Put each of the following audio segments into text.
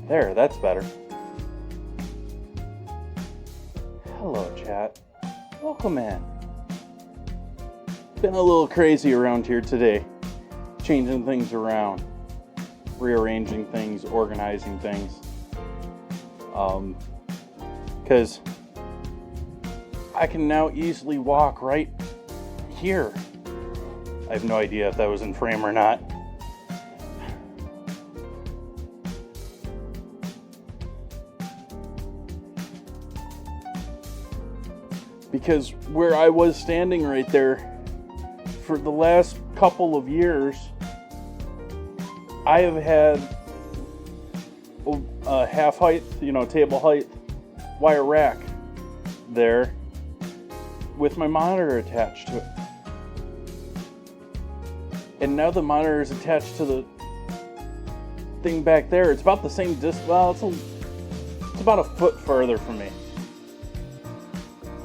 There, that's better. Hello, chat. Welcome in. Been a little crazy around here today. Changing things around. Rearranging things, organizing things. Because I can now easily walk right here. I have no idea if that was in frame or not. Because where I was standing right there, for the last couple of years, I have had a half height, table height wire rack there with my monitor attached to it. And now the monitor is attached to the thing back there. It's about the same distance. Well, it's about a foot further from me.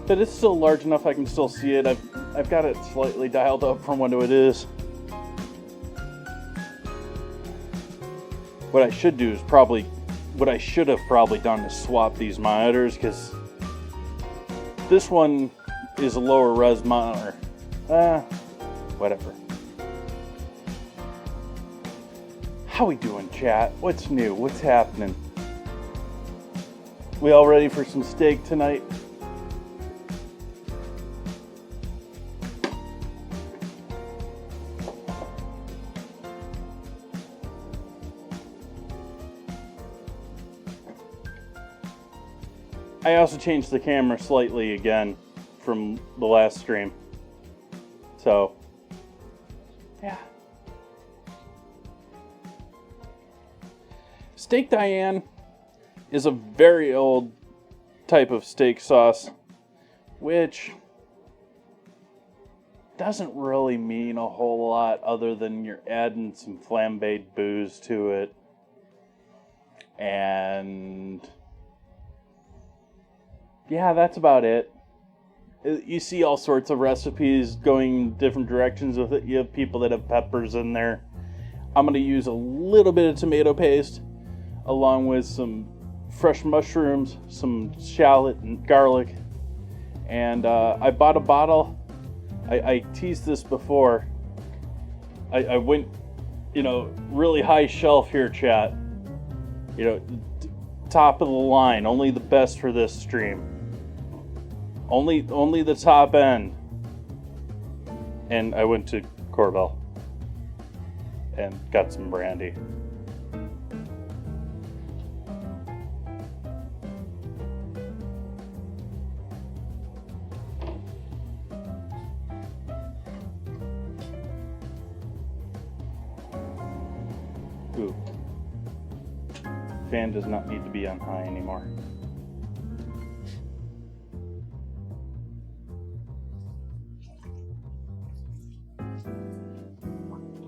But it's still large enough I can still see it. I've got it slightly dialed up from what it is. What I should have probably done is swap these monitors, because this one is a lower res monitor. Whatever. How we doing, chat? What's new? What's happening? We all ready for some steak tonight? I also changed the camera slightly again from the last stream. So, yeah. Steak Diane is a very old type of steak sauce, which doesn't really mean a whole lot other than you're adding some flambéed booze to it. And yeah, that's about it. You see all sorts of recipes going different directions with it. You have people that have peppers in there. I'm going to use a little bit of tomato paste along with some fresh mushrooms, some shallot and garlic. And I bought a bottle. I teased this before. I went, really high shelf here, chat. Top of the line, only the best for this stream. Only the top end. And I went to Corvell and got some brandy. Ooh. Fan does not need to be on high anymore.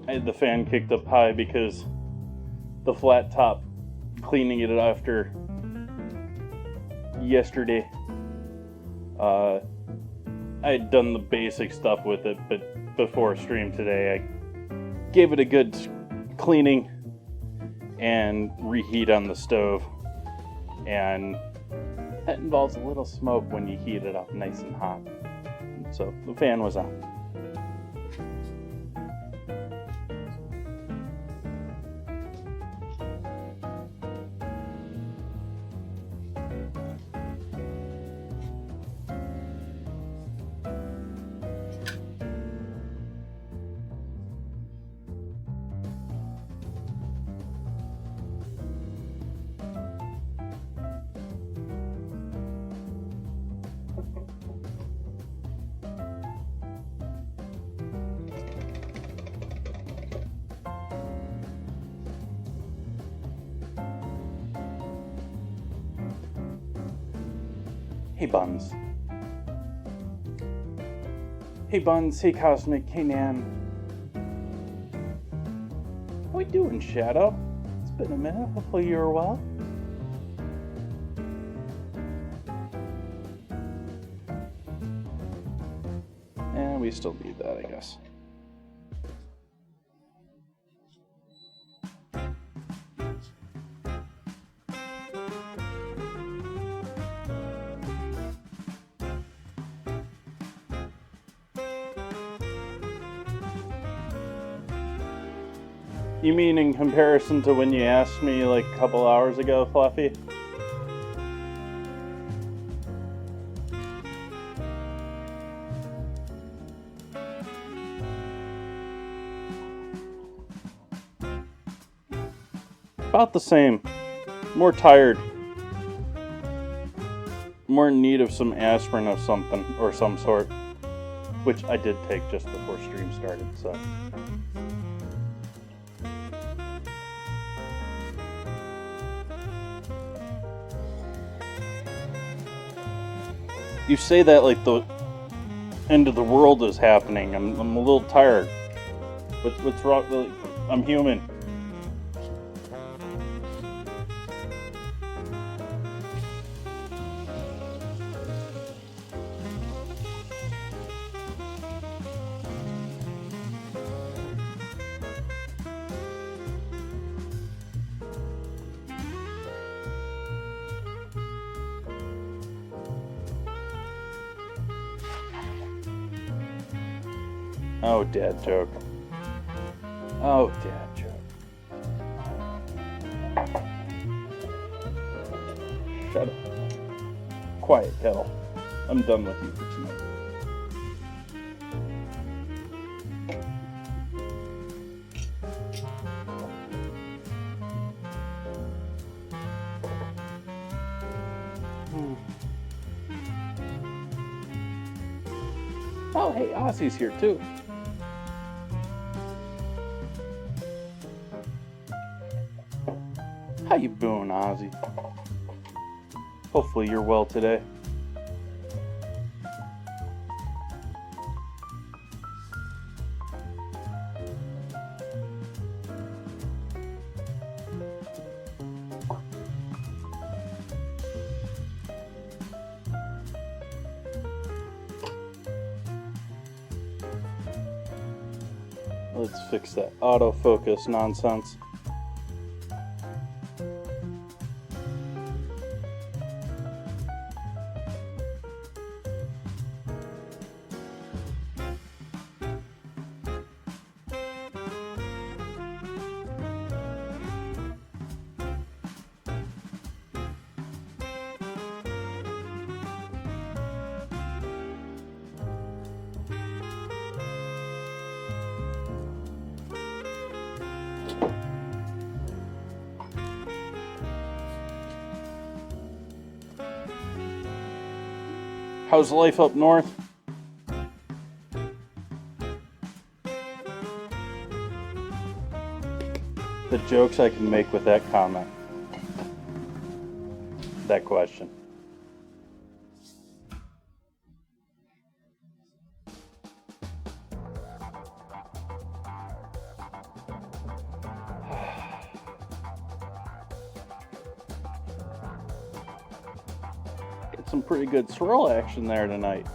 I had the fan kicked up high because the flat top, cleaning it after yesterday, I had done the basic stuff with it, but before stream today, I gave it a good cleaning and reheat on the stove. And that involves a little smoke when you heat it up nice and hot. So the fan was on. Hey Buns. Hey Buns, hey Cosmic, hey Nan. How we doing, Shadow? It's been a minute, hopefully you're well. And we still need that, I guess. You mean in comparison to when you asked me like a couple hours ago, Fluffy? About the same. More tired. More in need of some aspirin of something, or some sort. Which I did take just before stream started, so. You say that like the end of the world is happening. I'm a little tired. What's wrong? I'm human. Oh, dad joke. Oh, dad joke. Shut up. Quiet, Kettle. I'm done with you for tonight. Oh, hey, Ozzy's here too. How you doing, Ozzy? Hopefully you're well today. Let's fix that autofocus nonsense. How's life up north? The jokes I can make with that comment. That question. Some pretty good swirl action there tonight.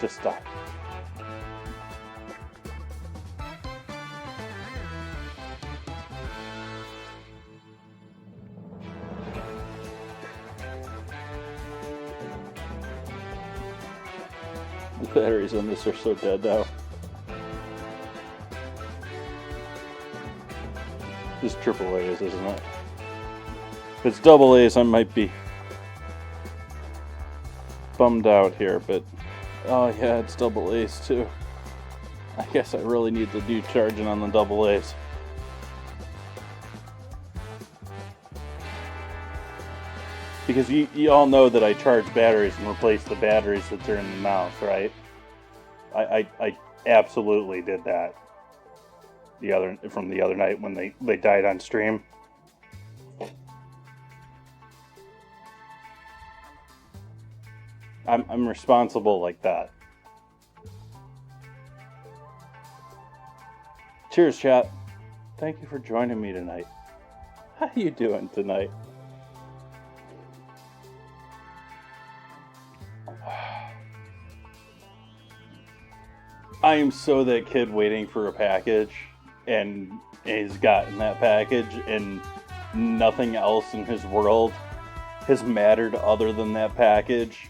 Just stop. The batteries on this are so dead now. This is triple A's, isn't it? If it's double A's, I might be bummed out here, but oh yeah, it's double A's too. I guess I really need to do charging on the double A's. Because you all know that I charge batteries and replace the batteries that are in the mouth, right? I absolutely did that from the other night when they died on stream. I'm responsible like that. Cheers, chat. Thank you for joining me tonight. How you doing tonight? I am so that kid waiting for a package and he's gotten that package, and nothing else in his world has mattered other than that package,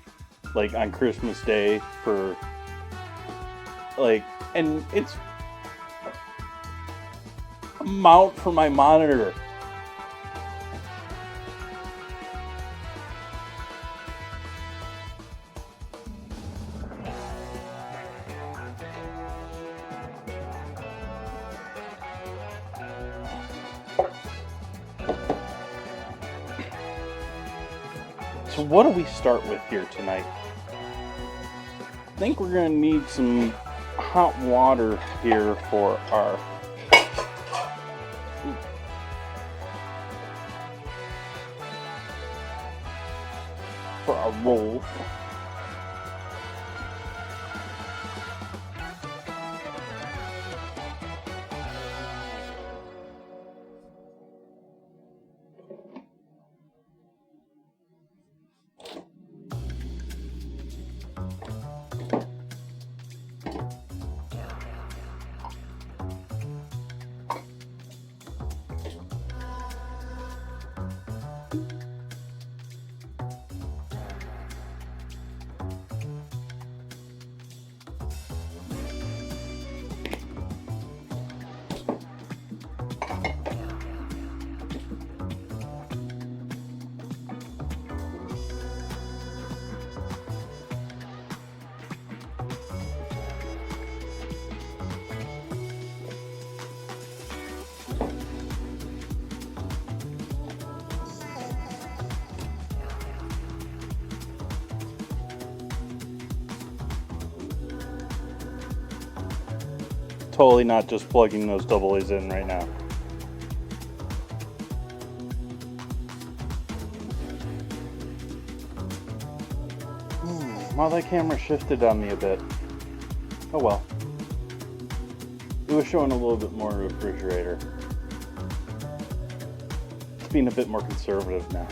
like on Christmas Day for like, and it's a mount for my monitor. So what do we start with here tonight? I think we're going to need some hot water here for our roll. Totally not just plugging those double A's in right now. Well, that camera shifted on me a bit. Oh well. It was showing a little bit more refrigerator. It's being a bit more conservative now.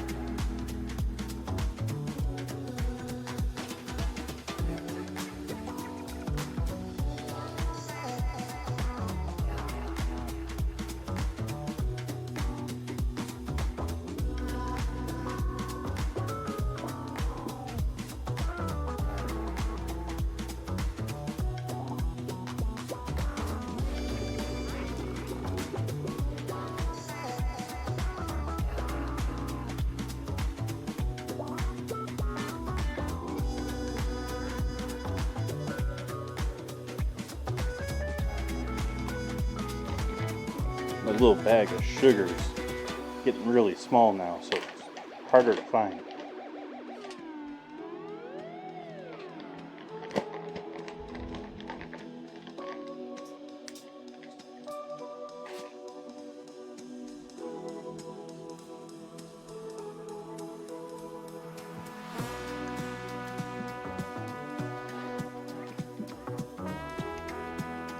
My little bag of sugar's getting really small now, so it's harder to find.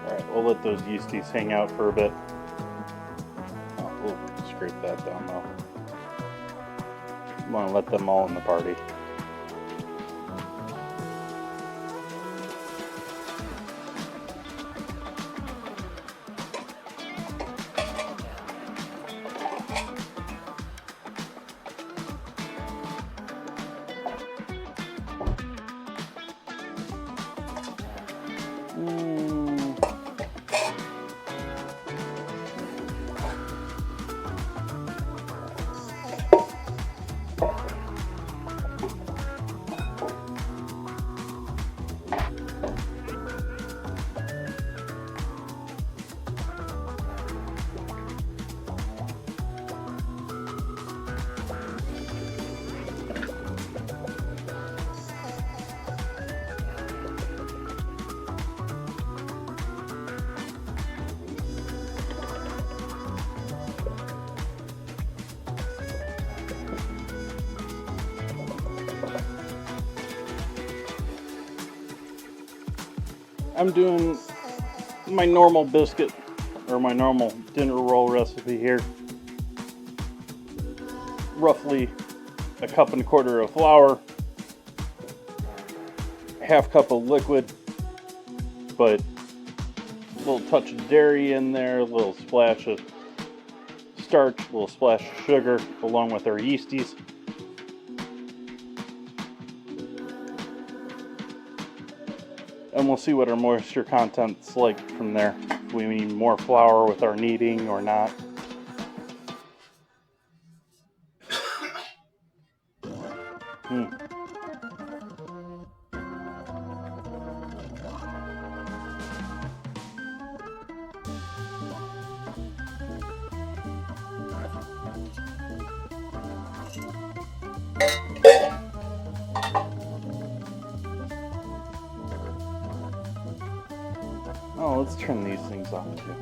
Alright, we'll let those yeasties hang out for a bit. We'll scrape that down though. I want to let them all in the party. I'm doing my normal biscuit or my normal dinner roll recipe here. Roughly a cup and a quarter of flour, half cup of liquid, but little touch of dairy in there, a little splash of starch, a little splash of sugar, along with our yeasties. And we'll see what our moisture content's like from there. If we need more flour with our kneading or not. Oh, let's turn these things on too.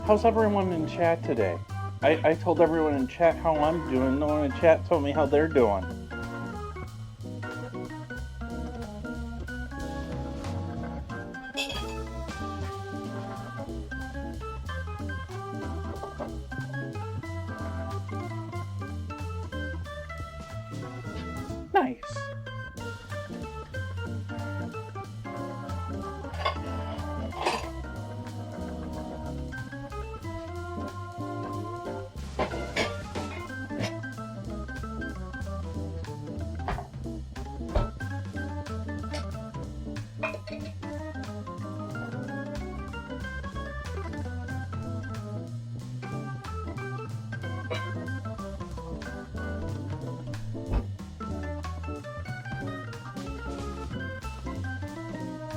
How's everyone in chat today? I told everyone in chat how I'm doing. No one in chat told me how they're doing. Nice.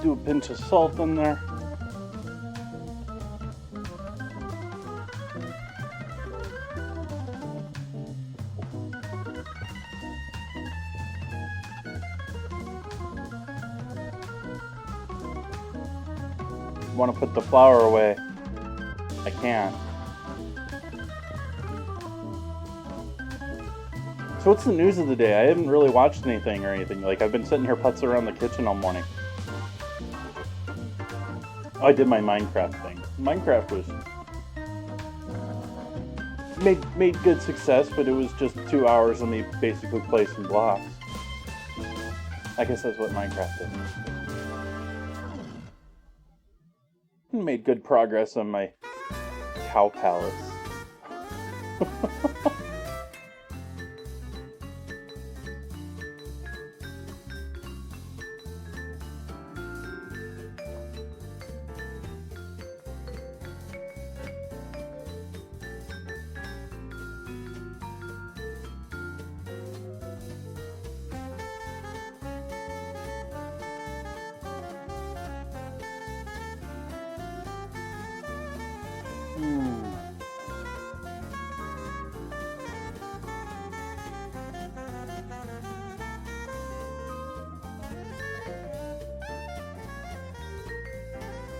Do a pinch of salt in there. Want to put the flour away? I can't. So what's the news of the day? I haven't really watched anything or anything. Like, I've been sitting here putzing around the kitchen all morning. Oh, I did my Minecraft thing. Minecraft was made good success, but it was just 2 hours of me basically placing blocks. I guess that's what Minecraft is. Made good progress on my cow palace.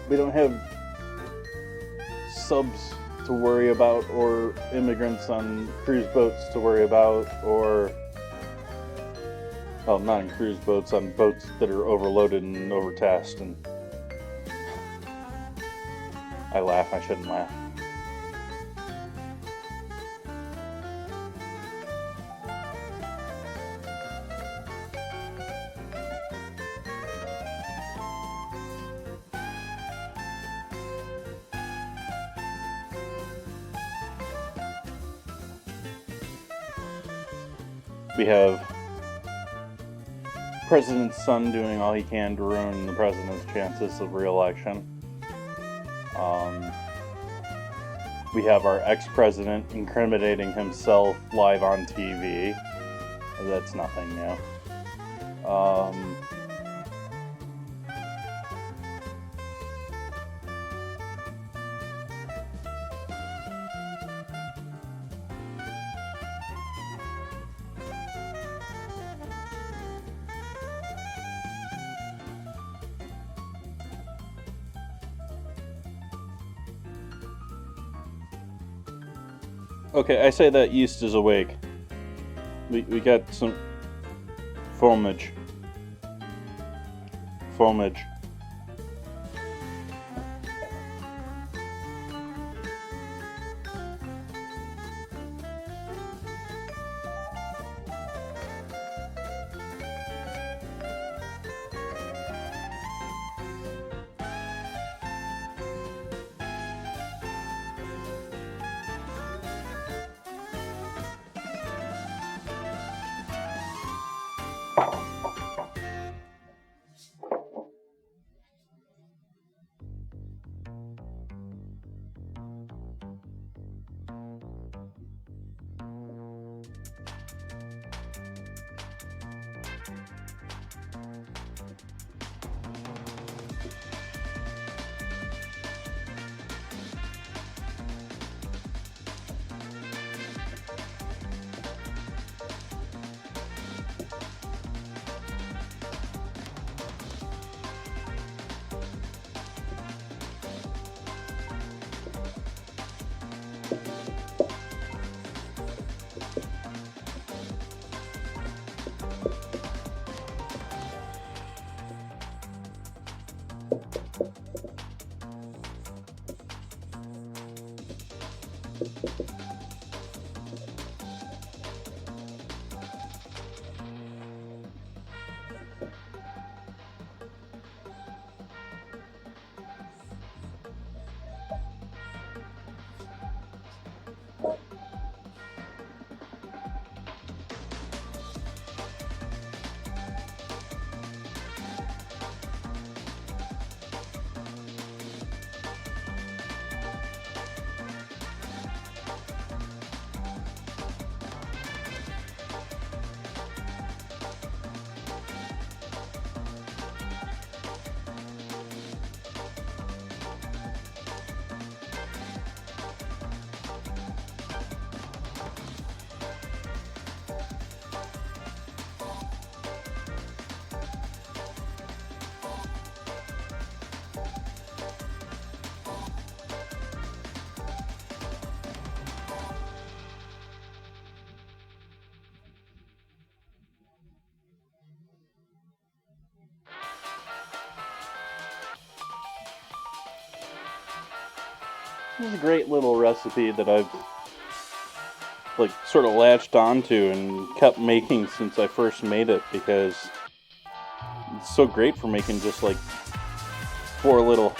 We don't have subs to worry about, or immigrants on cruise boats to worry about, or, well, not on cruise boats, on boats that are overloaded and overtasked, and I laugh, I shouldn't laugh. We have President's son doing all he can to ruin the president's chances of re-election. We have our ex-president incriminating himself live on TV. That's nothing new. Okay, I say that yeast is awake. We got some foamage. This is a great little recipe that I've like sort of latched onto and kept making since I first made it, because it's so great for making just like 4 little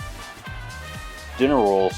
dinner rolls.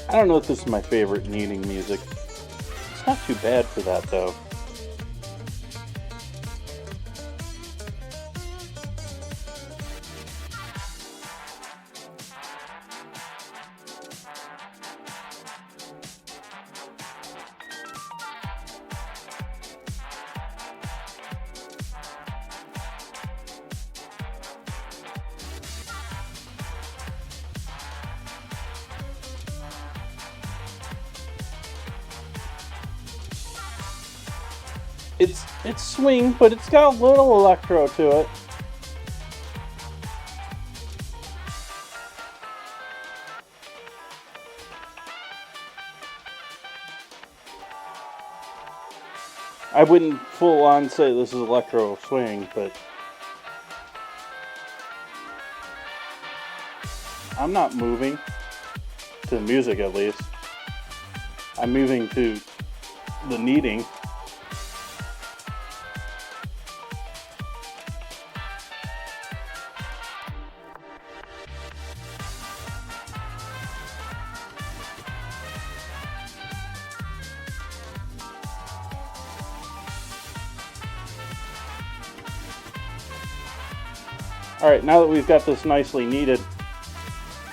I don't know if this is my favorite kneading music. It's not too bad for that, though. It's swing, but it's got a little electro to it. I wouldn't full on say this is electro swing, but I'm not moving to the music, at least. I'm moving to the kneading. Alright, now that we've got this nicely kneaded,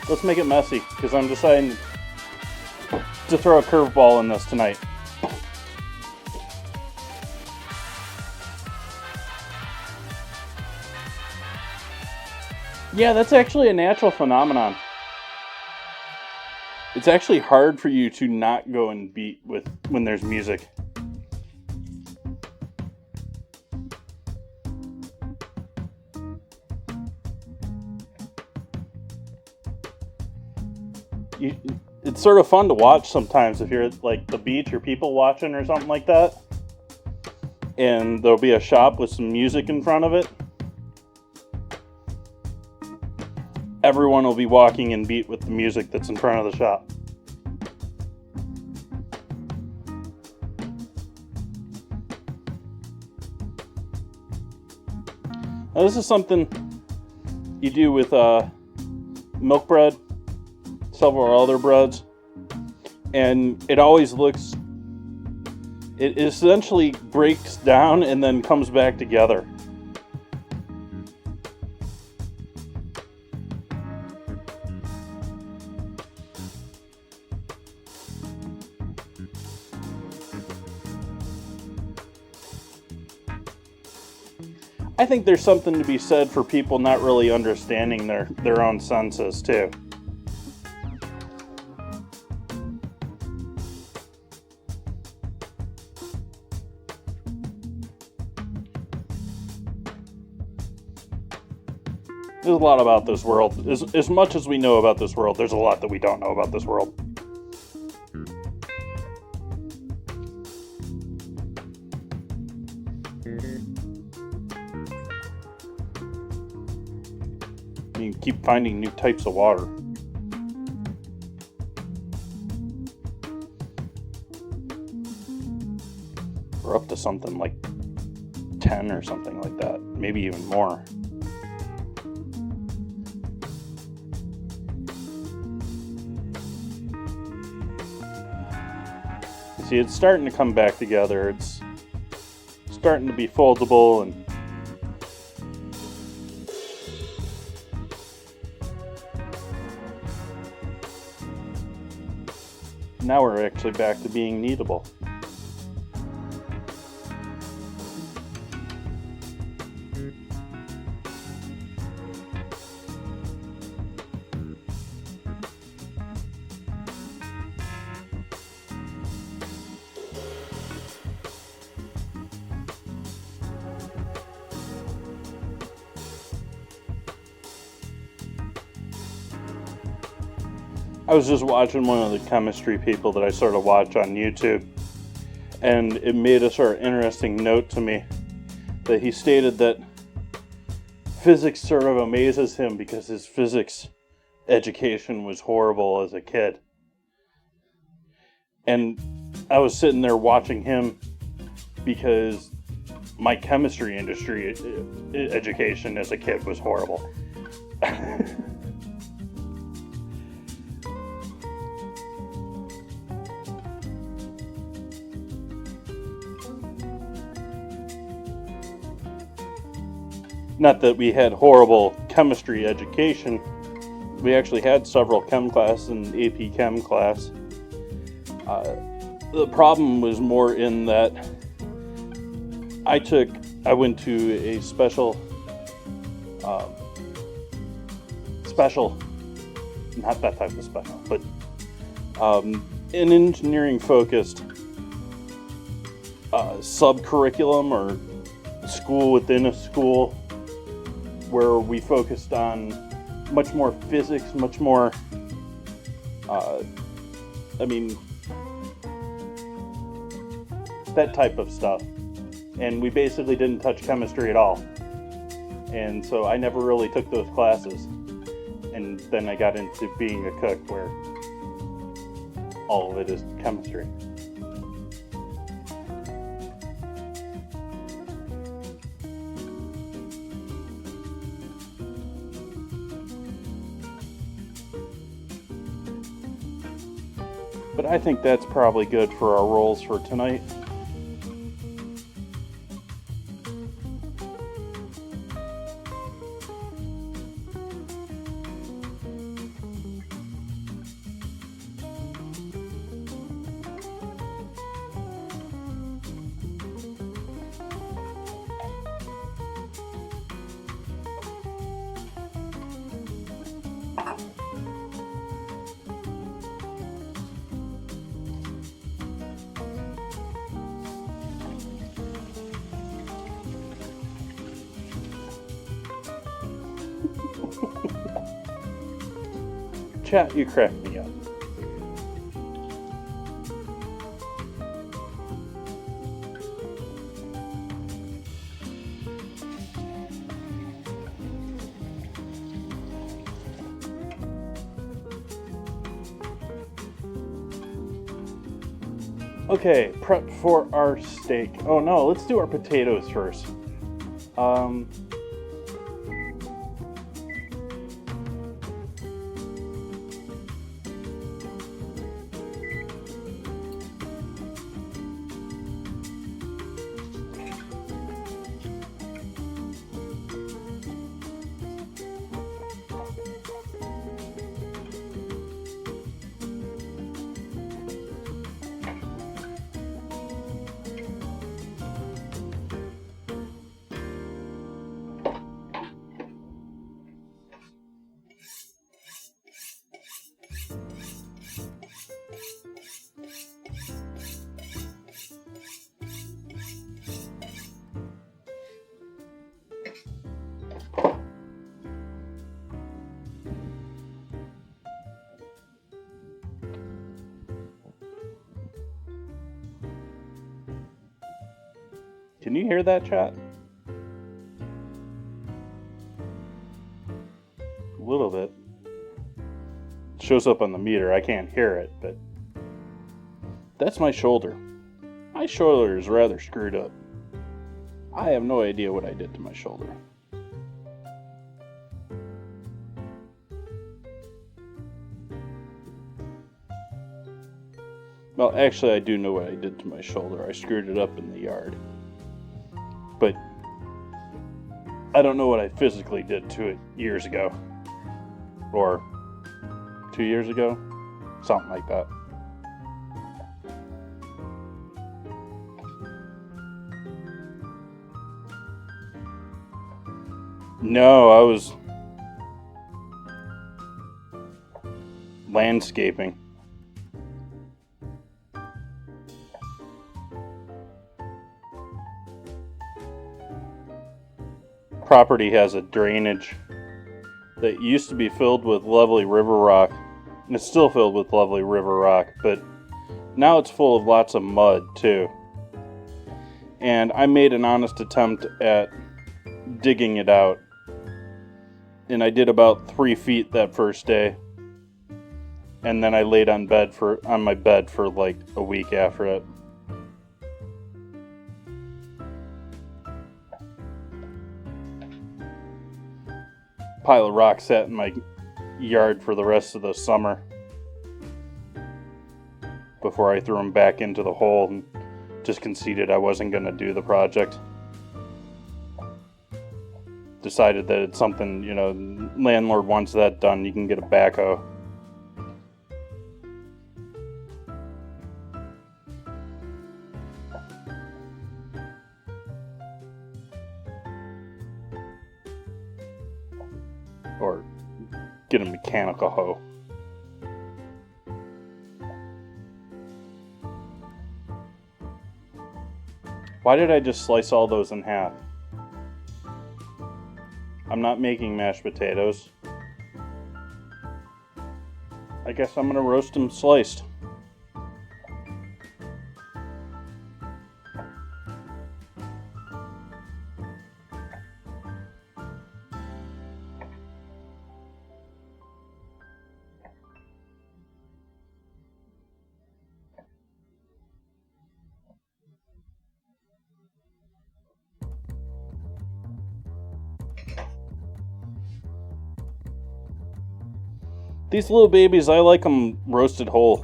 let's make it messy, because I'm deciding to throw a curveball in this tonight. Yeah, that's actually a natural phenomenon. It's actually hard for you to not go and beat with when there's music. It's sort of fun to watch sometimes if you're at like the beach or people watching or something like that, and there'll be a shop with some music in front of it. Everyone will be walking in beat with the music that's in front of the shop. Now, this is something you do with milk bread, several other breads, and it always looks, it essentially breaks down and then comes back together. I think there's something to be said for people not really understanding their own senses, too. There's a lot about this world. As much as we know about this world, there's a lot that we don't know about this world. You keep finding new types of water. We're up to something like 10 or something like that. Maybe even more. See, it's starting to come back together. It's starting to be foldable, and now we're actually back to being kneadable. I was just watching one of the chemistry people that I sort of watch on YouTube, and it made a sort of interesting note to me that he stated that physics sort of amazes him because his physics education was horrible as a kid. And I was sitting there watching him because my chemistry industry education as a kid was horrible. Not that we had horrible chemistry education. We actually had several chem classes in AP Chem class. The problem was more in that I went to a special, not that type of special, but an engineering focused sub-curriculum or school within a school, where we focused on much more physics, much more, that type of stuff. And we basically didn't touch chemistry at all. And so I never really took those classes. And then I got into being a cook, where all of it is chemistry. But I think that's probably good for our rolls for tonight. Chat, you crack me up. Okay, prep for our steak. Oh no, let's do our potatoes first. Can you hear that, chat? A little bit. It shows up on the meter. I can't hear it, but that's my shoulder. My shoulder is rather screwed up. I have no idea what I did to my shoulder. Well, actually, I do know what I did to my shoulder. I screwed it up in the yard. But I don't know what I physically did to it years ago. Or 2 years ago. Something like that. No, I was landscaping. Property has a drainage that used to be filled with lovely river rock. And it's still filled with lovely river rock, but now it's full of lots of mud too. And I made an honest attempt at digging it out. And I did about 3 feet that first day. And then I laid on my bed for like a week after it. Pile of rocks sat in my yard for the rest of the summer before I threw them back into the hole and just conceded I wasn't going to do the project. Decided that it's something, landlord wants that done, you can get a backhoe. Or get a mechanical hoe. Why did I just slice all those in half? I'm not making mashed potatoes. I guess I'm gonna roast them sliced. These little babies, I like them roasted whole.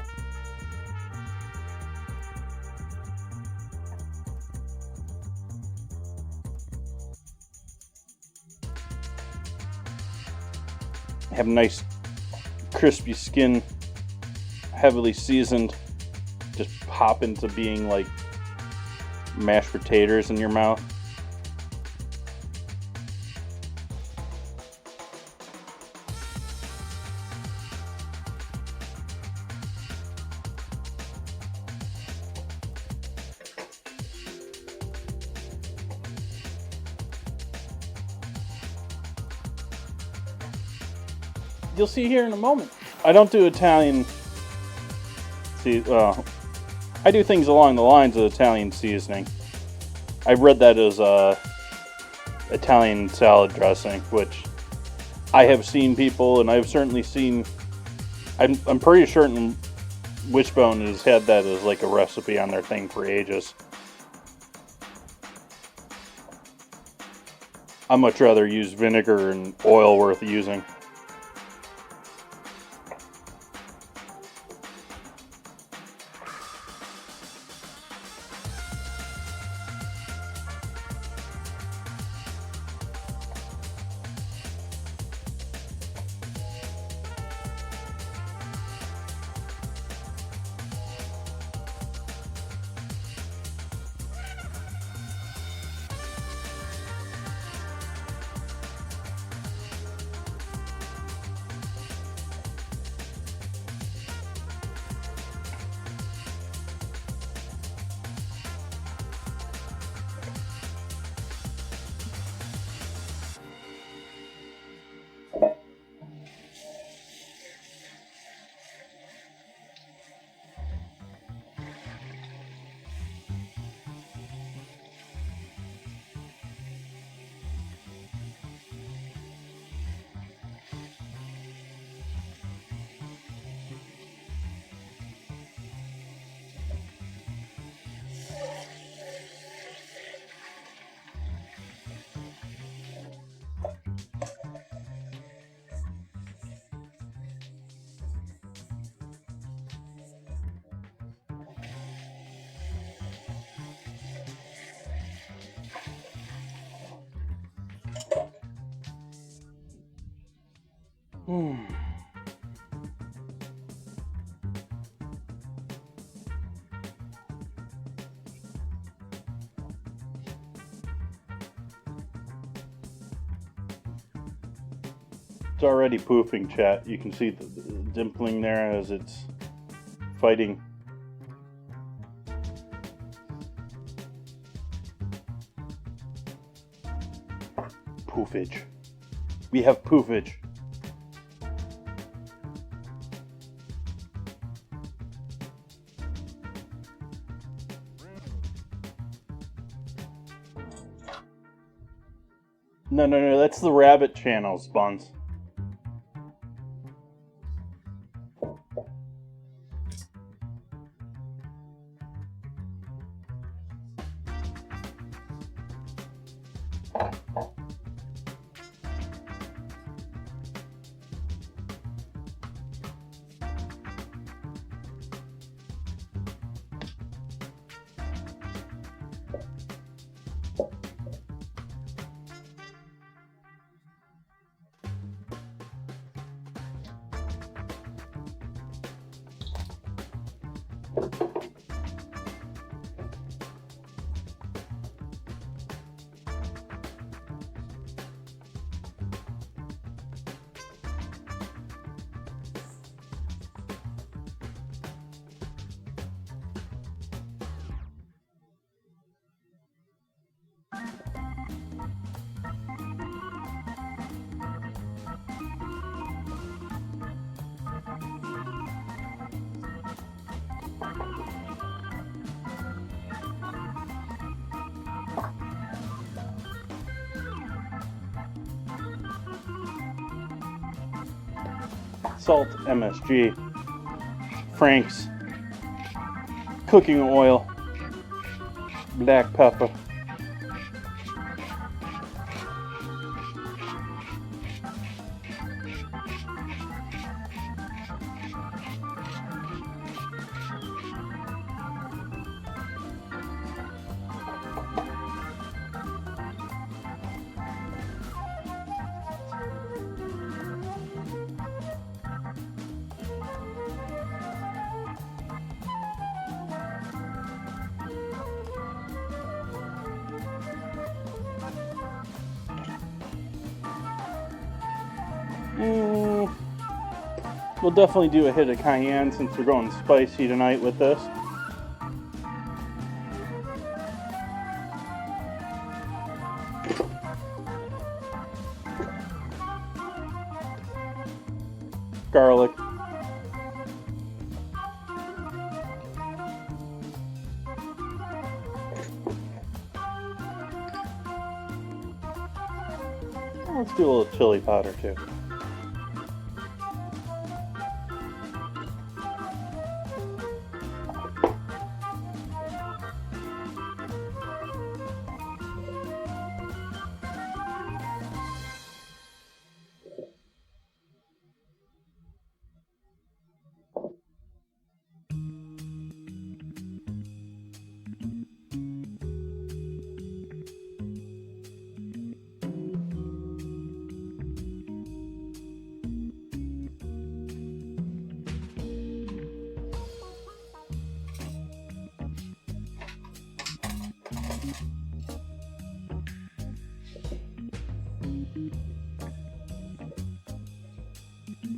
Have nice crispy skin, heavily seasoned. Just pop into being like mashed potatoes in your mouth. You'll see here in a moment. I don't do Italian. I do things along the lines of Italian seasoning. I read that as Italian salad dressing, which I have seen people, and I've certainly seen. I'm pretty certain Wishbone has had that as like a recipe on their thing for ages. I'd much rather use vinegar and oil worth using. It's already poofing, chat. You can see the dimpling there as it's fighting. Poofage. We have poofage. No, that's the rabbit channels, Buns. Salt, MSG, Frank's, cooking oil, black pepper. We'll definitely do a hit of cayenne since we're going spicy tonight with this. Garlic. Let's do a little chili powder too.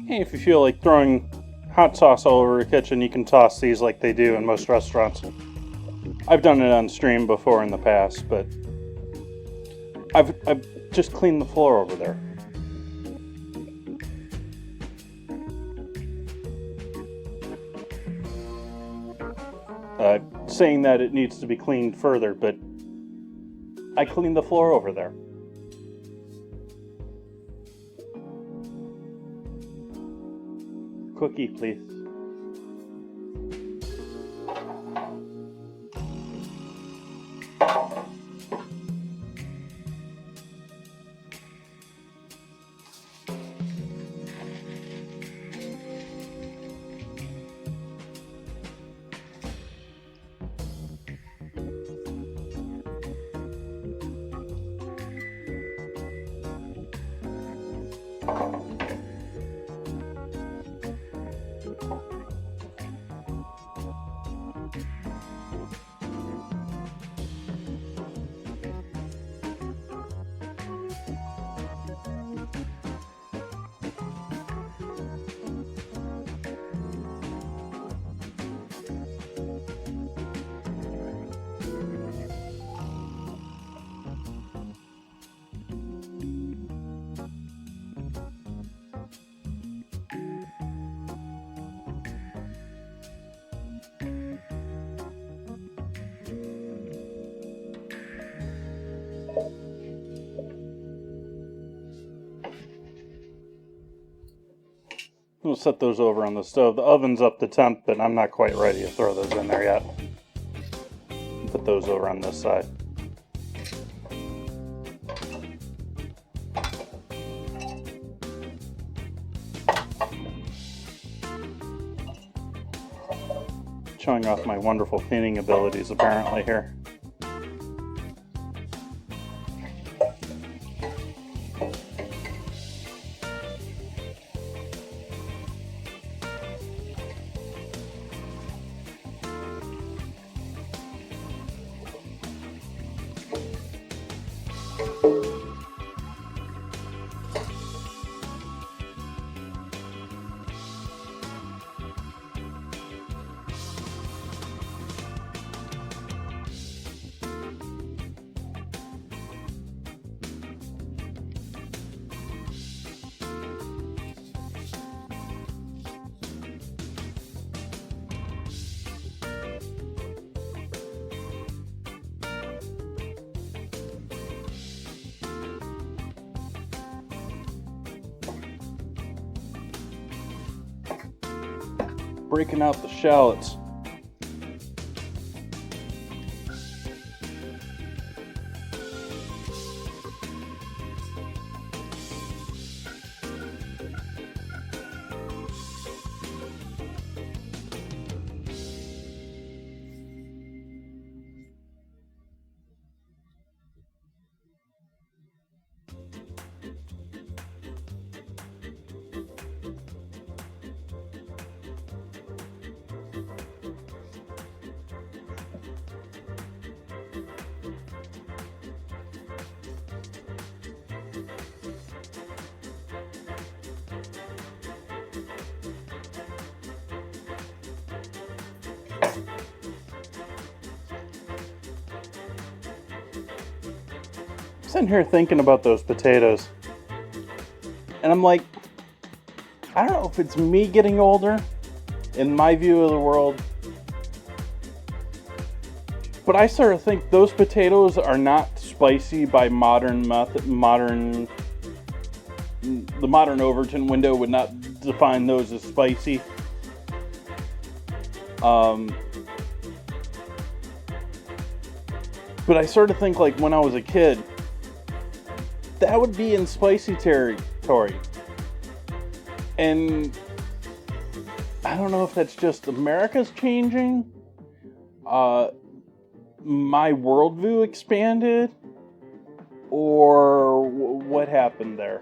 Hey, if you feel like throwing hot sauce all over your kitchen, you can toss these like they do in most restaurants. I've done it on stream before in the past, but I've just cleaned the floor over there. Saying that it needs to be cleaned further, but I cleaned the floor over there. Cookie, please. We'll set those over on the stove. The oven's up to temp, but I'm not quite ready to throw those in there yet. Put those over on this side. Showing off my wonderful cleaning abilities apparently here. Breaking out the shallots. Sitting here thinking about those potatoes, and I'm like, I don't know if it's me getting older in my view of the world, but I sort of think those potatoes are not spicy by the modern Overton window would not define those as spicy. But I sort of think like when I was a kid, that would be in spicy territory. And I don't know if that's just America's changing. My worldview expanded. Or what happened there.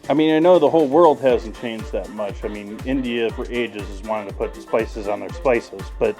I mean, I know the whole world hasn't changed that much. I mean, India for ages has wanted to put spices on their spices, but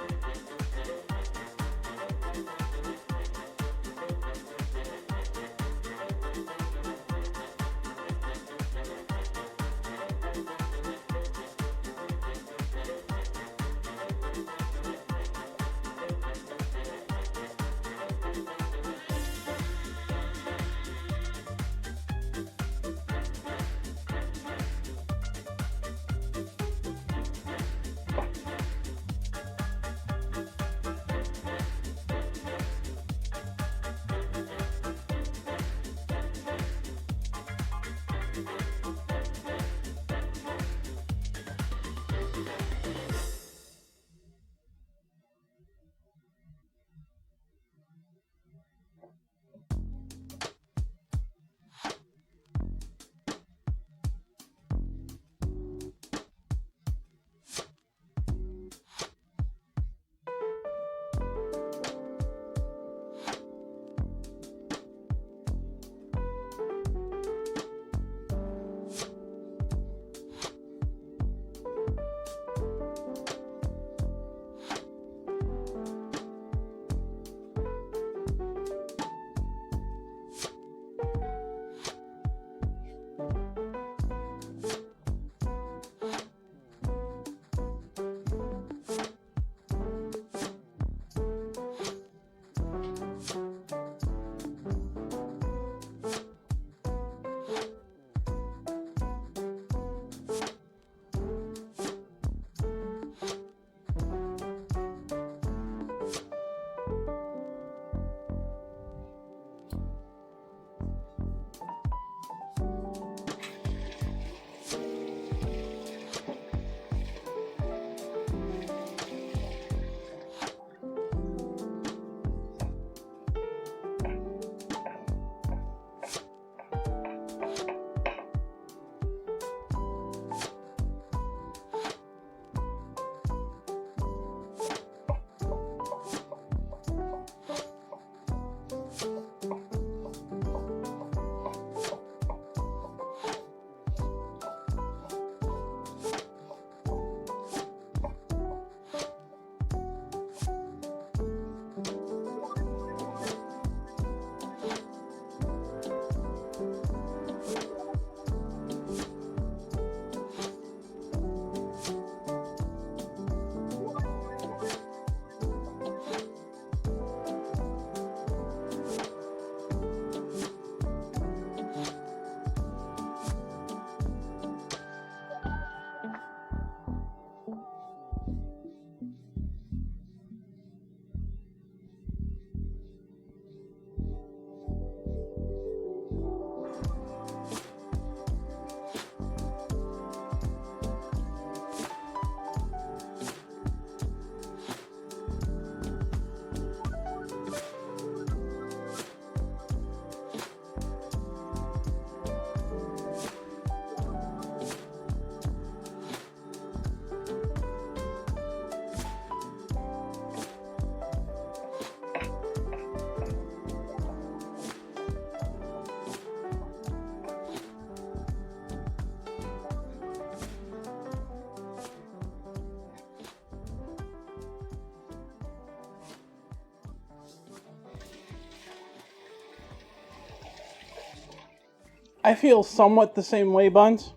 I feel somewhat the same way, Buns.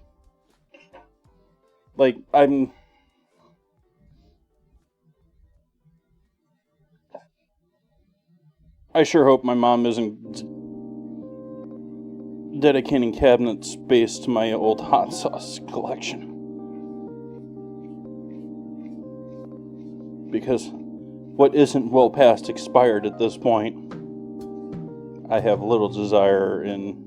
Like, I sure hope my mom isn't dedicating cabinet space to my old hot sauce collection. Because what isn't well past expired at this point, I have little desire in.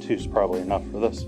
Two's probably enough for this.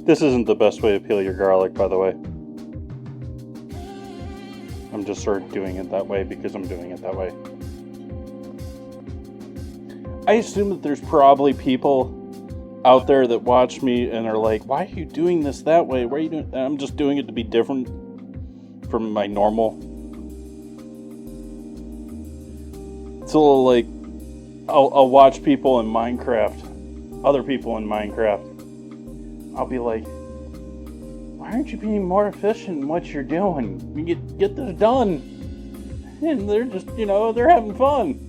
This isn't the best way to peel your garlic, by the way. I'm just sort of doing it that way because I'm doing it that way. I assume that there's probably people out there that watch me and are like, why are you doing this that way? Why are you doing that? I'm just doing it to be different from my normal. It's a little like I'll watch people in Minecraft, other people in Minecraft. I'll be like, why aren't you being more efficient in what you're doing? You get this done. And they're just, they're having fun.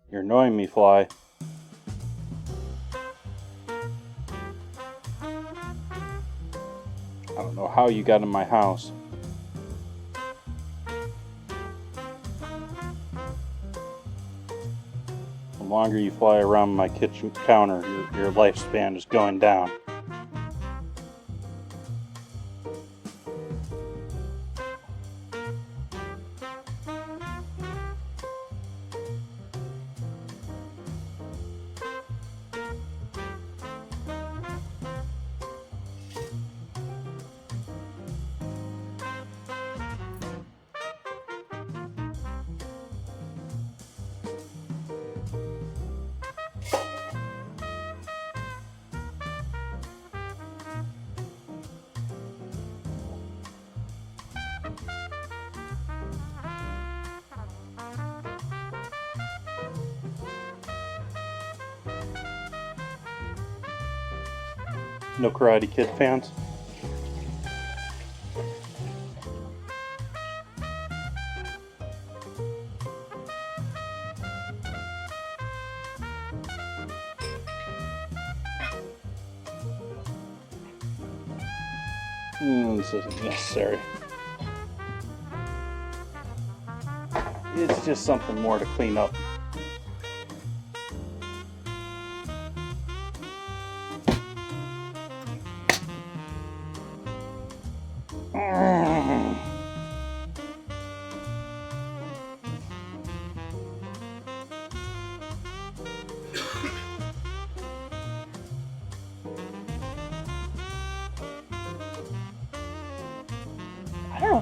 You're annoying me, Fly. I don't know how you got in my house. The longer you fly around my kitchen counter, your lifespan is going down. No Karate Kid fans? This isn't necessary. It's just something more to clean up.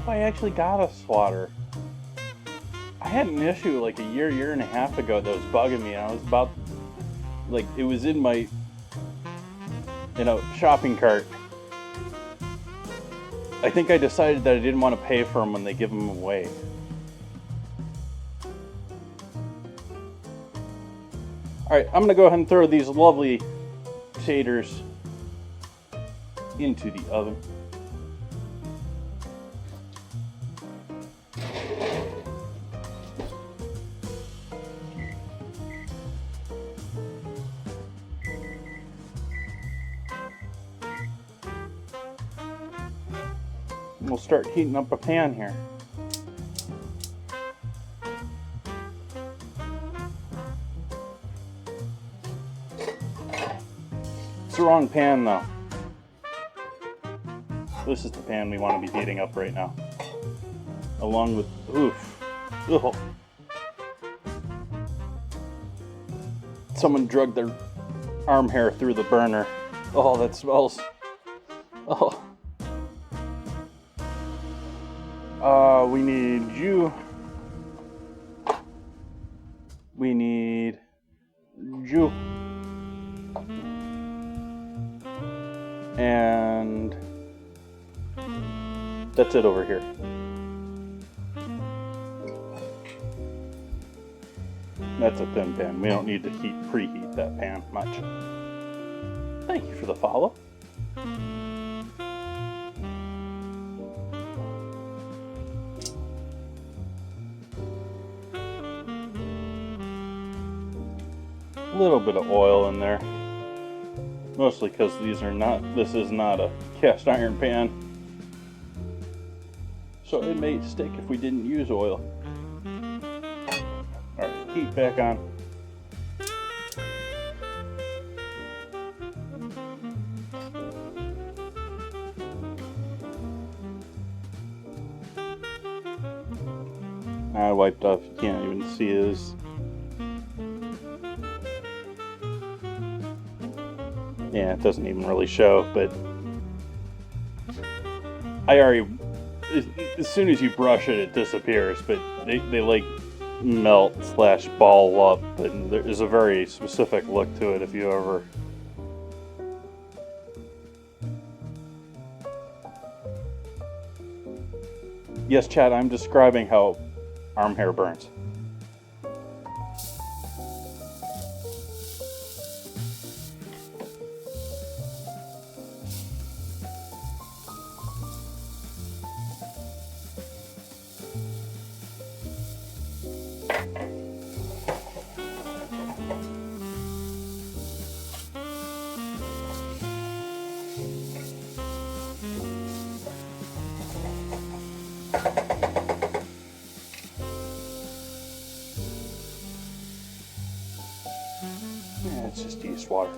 if I actually got a swatter. I had an issue like a year and a half ago that was bugging me, and I was about, like, it was in my, shopping cart. I think I decided that I didn't want to pay for them when they give them away. Alright, I'm going to go ahead and throw these lovely taters into the oven. We'll start heating up a pan here. It's the wrong pan though. This is the pan we want to be heating up right now. Along with, ugh. Someone drugged their arm hair through the burner. Oh, that smells. Oh. We need you. We need you. And that's it over here. That's a thin pan. We don't need to preheat that pan much. Thank you for the follow. A little bit of oil in there, mostly because this is not a cast iron pan, so it may stick if we didn't use oil. Alright, heat back on. I wiped off, you can't even see this. Yeah, it doesn't even really show, but I already, as soon as you brush it, it disappears, but they like melt / ball up, and there is a very specific look to it if you ever. Yes, Chad, I'm describing how arm hair burns. Yeah, it's just yeast water.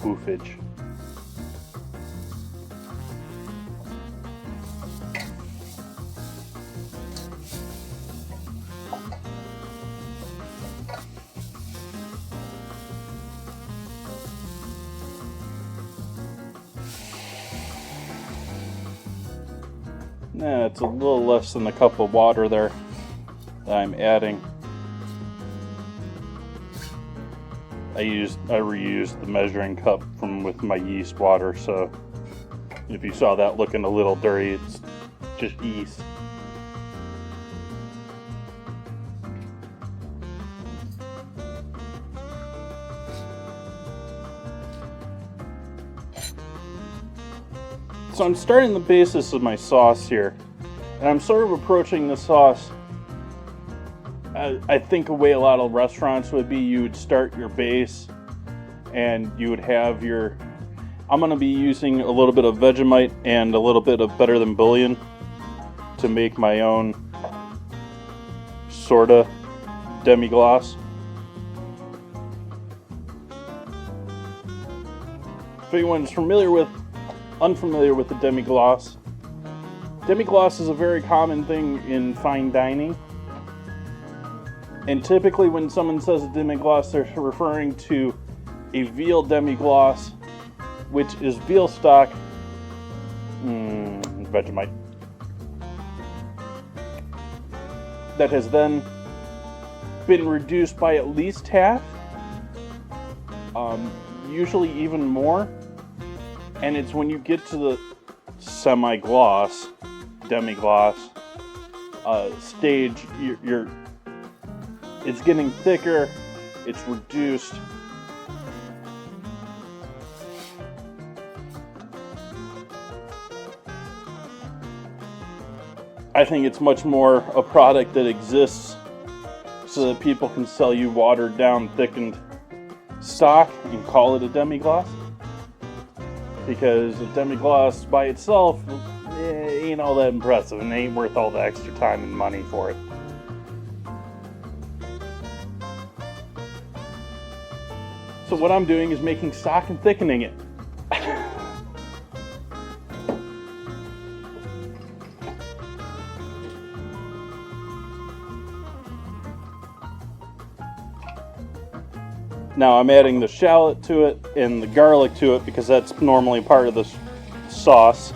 Poofage. Yeah, it's a little less than a cup of water there that I'm adding. I reused the measuring cup with my yeast water, so if you saw that looking a little dirty, it's just yeast. So I'm starting the basis of my sauce here, and I'm sort of approaching the sauce I think a way a lot of restaurants would be, you would start your base and you would have your, I'm going to be using a little bit of Vegemite and a little bit of Better Than Bouillon to make my own sorta demi-glace. If anyone's unfamiliar with the demi-glace, demi-glace is a very common thing in fine dining. And typically when someone says a demi-glace, they're referring to a veal demi-glace, which is veal stock, Vegemite, that has then been reduced by at least half, usually even more. And it's when you get to the semi-gloss, demi-gloss stage, it's getting thicker, it's reduced. I think it's much more a product that exists so that people can sell you watered down, thickened stock and call it a demi-glace. Because a demi-glace by itself ain't all that impressive and ain't worth all the extra time and money for it. So what I'm doing is making stock and thickening it. Now I'm adding the shallot to it and the garlic to it because that's normally part of the sauce.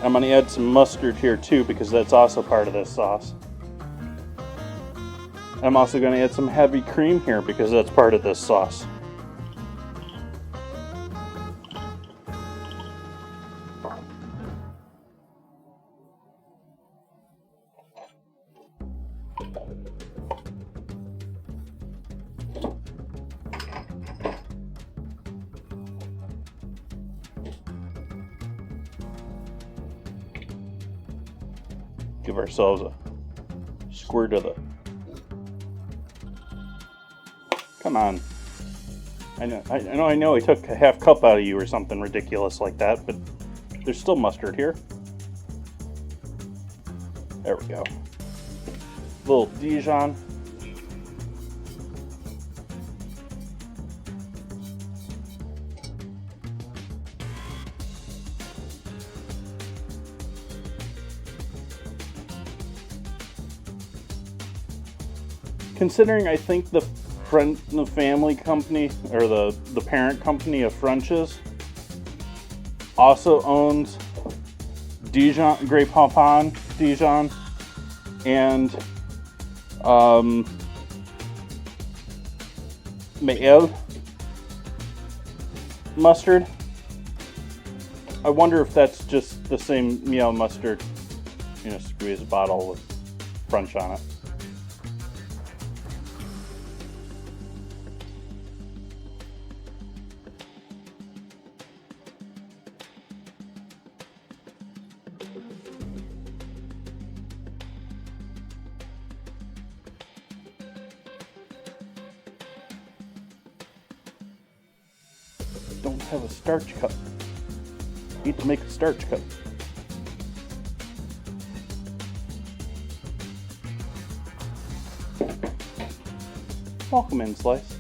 I'm going to add some mustard here too because that's also part of this sauce. I'm also going to add some heavy cream here because that's part of this sauce. Give ourselves a squirt of the... Come on. I know I took a half cup out of you or something ridiculous like that, but there's still mustard here. There we go. A little Dijon. Considering I think the family company, or the parent company of French's, also owns Dijon, Grey Poupon Dijon, and Mael mustard. I wonder if that's just the same Miel mustard, squeeze a bottle with French on it. Don't have a starch cup. Need to make a starch cup. Welcome in, Slice.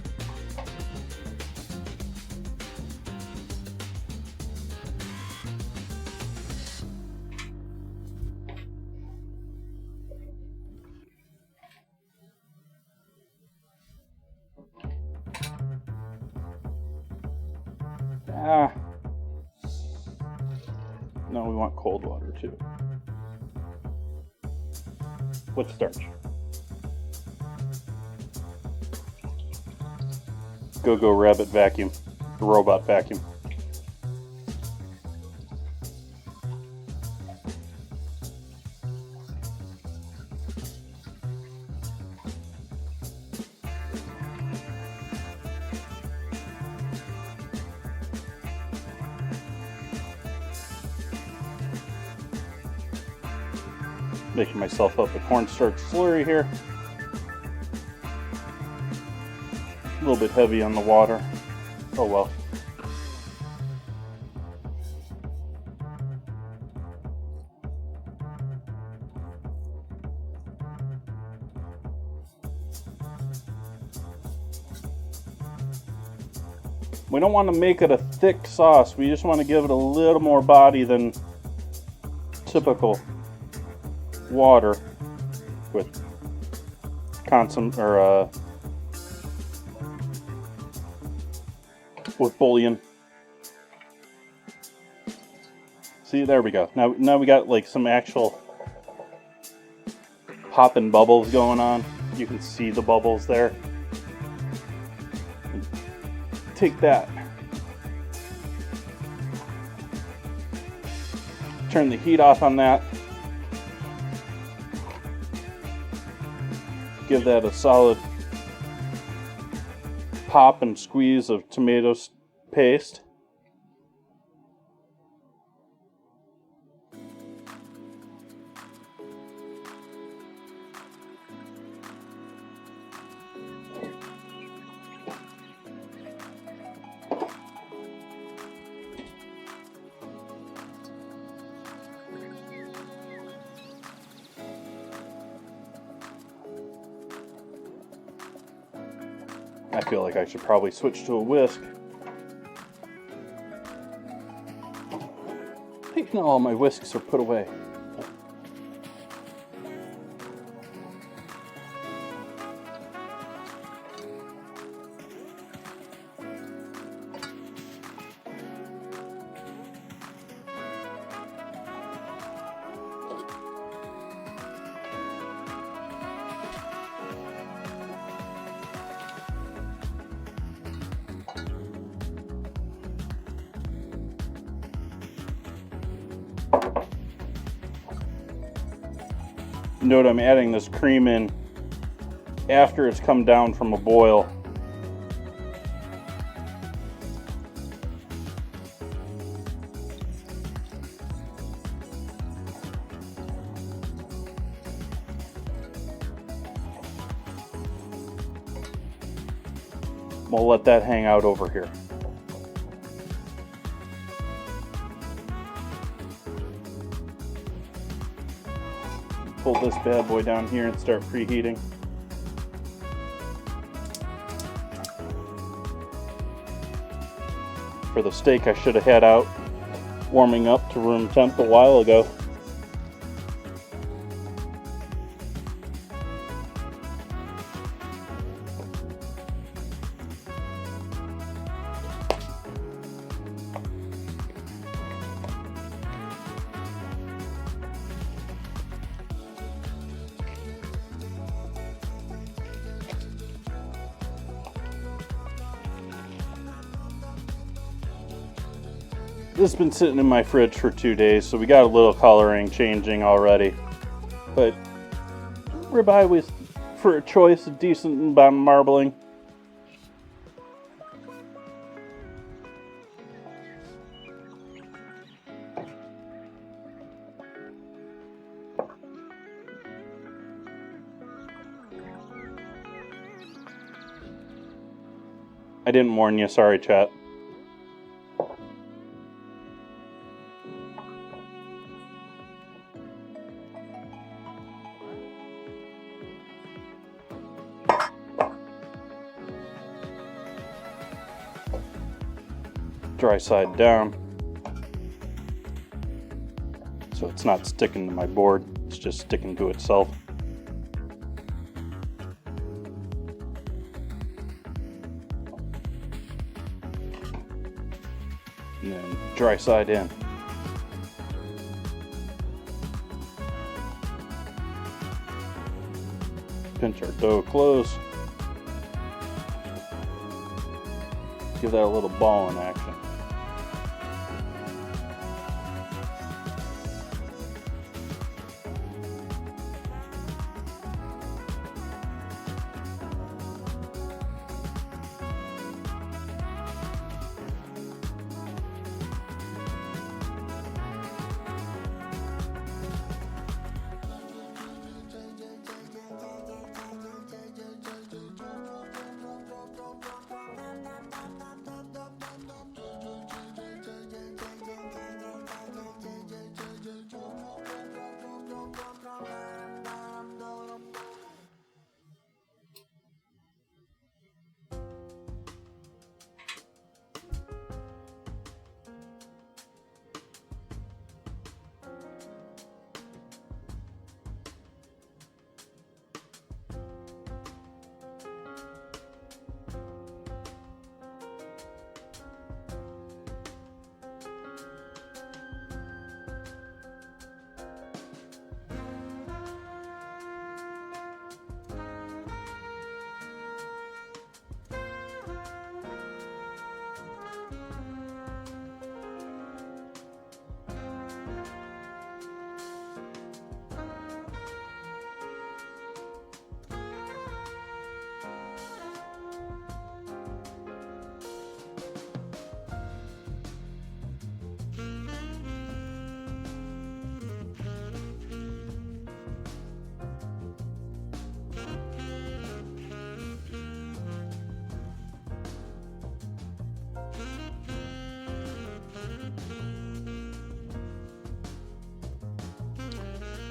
No, we want cold water too. What starch? Go rabbit vacuum. Robot vacuum. Making myself up a cornstarch slurry here. A little bit heavy on the water. Oh well. We don't want to make it a thick sauce. We just want to give it a little more body than typical water with with bouillon. See, there we go. Now we got like some actual popping bubbles going on. You can see the bubbles there. Take that. Turn the heat off on that. Give that a solid pop and squeeze of tomato paste. I feel like I should probably switch to a whisk. I think now all my whisks are put away. Note I'm adding this cream in after it's come down from a boil. We'll let that hang out over here. Pull this bad boy down here and start preheating. For the steak, I should have had out warming up to room temp a while ago. This has been sitting in my fridge for 2 days, so we got a little coloring changing already. But ribeye was, for a choice, a decent amount of marbling. I didn't warn you, sorry chat. Dry side down, so it's not sticking to my board, it's just sticking to itself. And then dry side in. Pinch our dough close. Give that a little ball in action.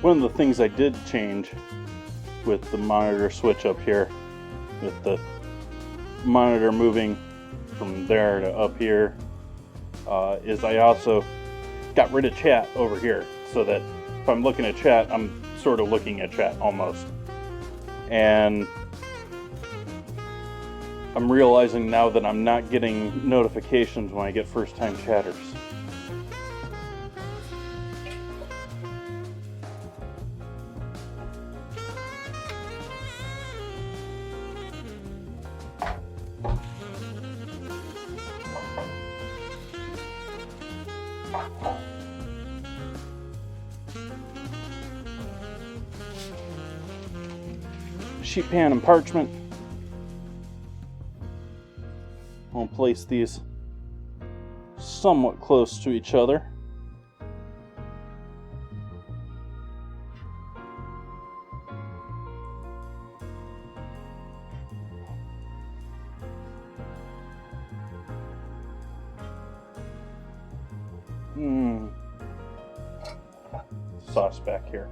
One of the things I did change with the monitor switch up here, with the monitor moving from there to up here, is I also got rid of chat over here, so that if I'm looking at chat, I'm sort of looking at chat almost. And I'm realizing now that I'm not getting notifications when I get first-time chatters. Sheet pan and parchment. I'll place these somewhat close to each other. Sauce back here.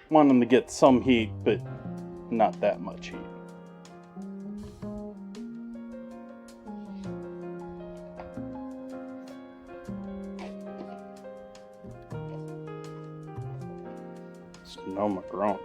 Want them to get some heat, but not that much heat. Smell macaron.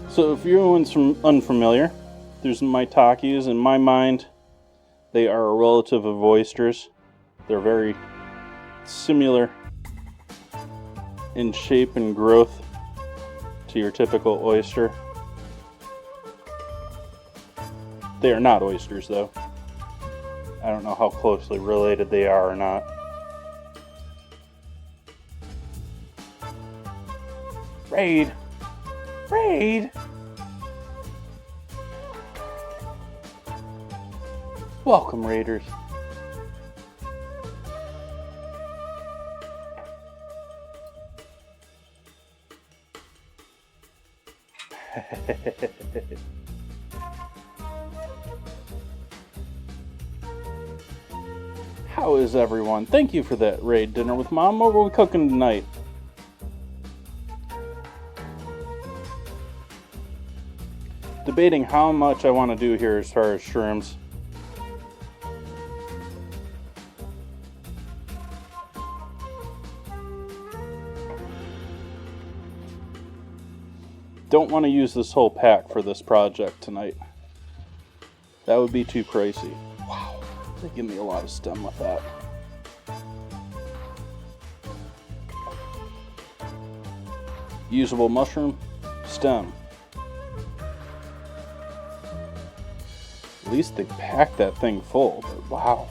So if you're unfamiliar, there's maitakes. In my mind, they are a relative of oysters. They're very similar in shape and growth to your typical oyster. They are not oysters, though. I don't know how closely related they are or not. Raid! Raid! Welcome, Raiders. How is everyone? Thank you for that raid dinner with Mom. What are we cooking tonight? Debating how much I want to do here as far as shrooms. Don't want to use this whole pack for this project tonight. That would be too pricey. Wow, they give me a lot of stem with that. Usable mushroom, stem. At least they packed that thing full, but wow.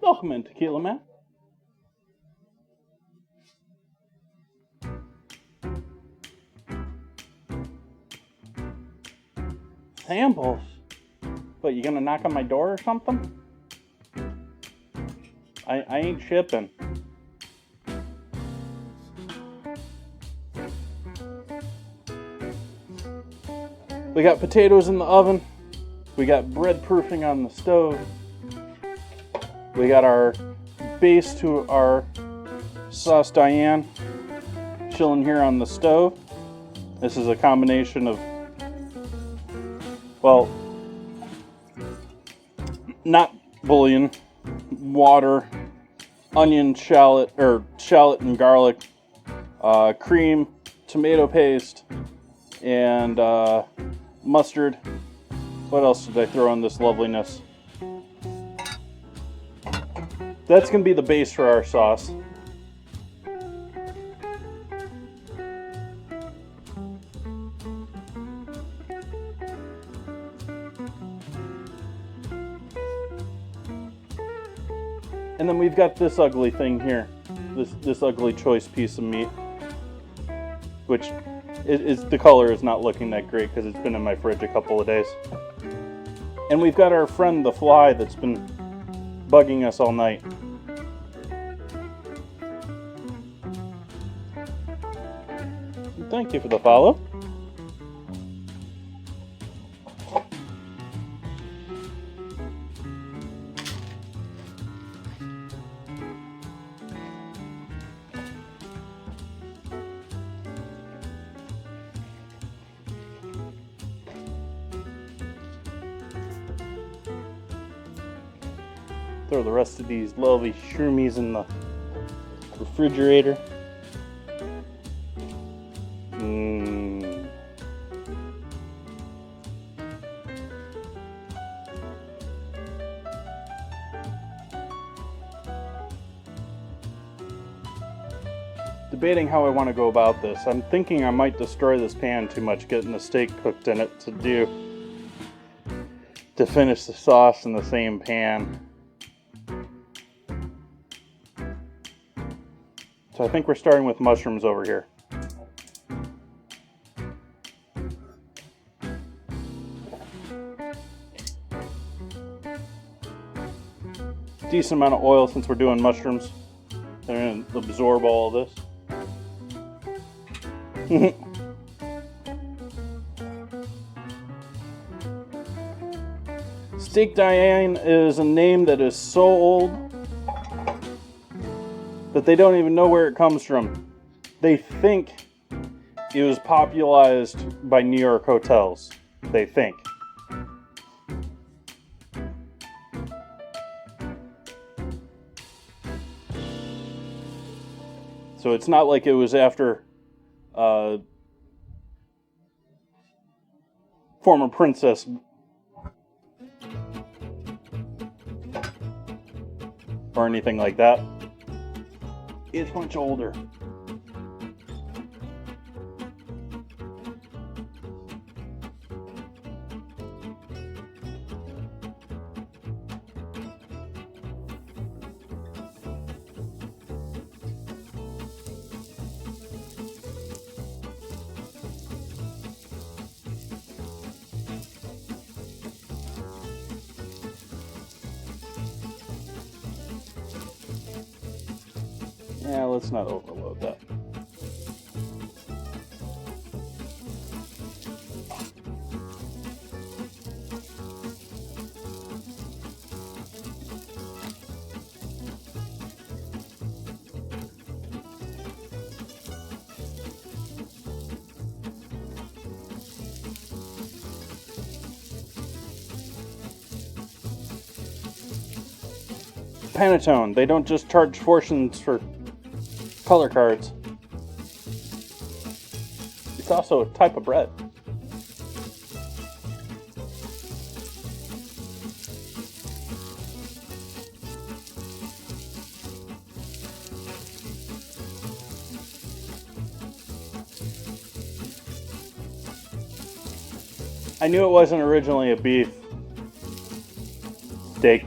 Welcome in, Tequila Man. Samples? What, you gonna knock on my door or something? I ain't shipping. We got potatoes in the oven. We got bread proofing on the stove. We got our base to our sauce Diane chilling here on the stove. This is a combination of, well, not bouillon, water, onion, shallot and garlic, cream, tomato paste, and mustard. What else did I throw in this loveliness? That's going to be the base for our sauce. And then we've got this ugly thing here, this ugly choice piece of meat, which the color is not looking that great because it's been in my fridge a couple of days. And we've got our friend the fly that's been bugging us all night. Thank you for the follow. Throw the rest of these lovely shroomies in the refrigerator. Debating how I want to go about this. I'm thinking I might destroy this pan too much, getting the steak cooked in it to finish the sauce in the same pan. So I think we're starting with mushrooms over here. Decent amount of oil since we're doing mushrooms. They're going to absorb all of this. Steak Diane is a name that is so old that they don't even know where it comes from. They think it was popularized by New York hotels. They think. So it's not like it was after former princess or anything like that. It's much older. Yeah, let's not overload that. Panettone, they don't just charge fortunes for color cards. It's also a type of bread. I knew it wasn't originally a beef steak.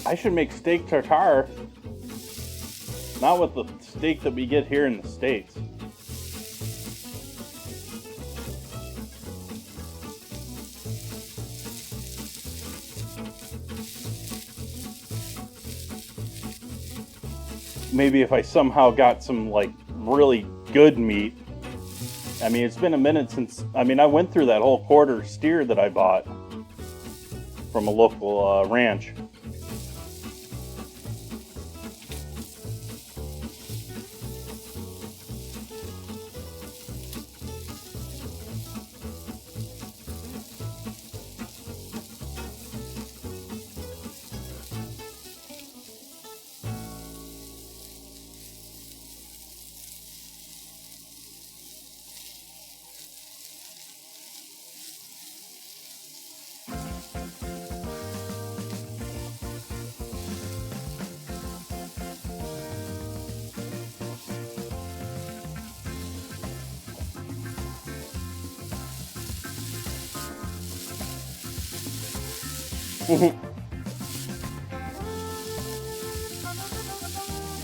I should make steak tartare. Not with the steak that we get here in the States. Maybe if I somehow got some, like, really good meat. I mean, it's been a minute since... I mean, I went through that whole quarter steer that I bought from a local ranch.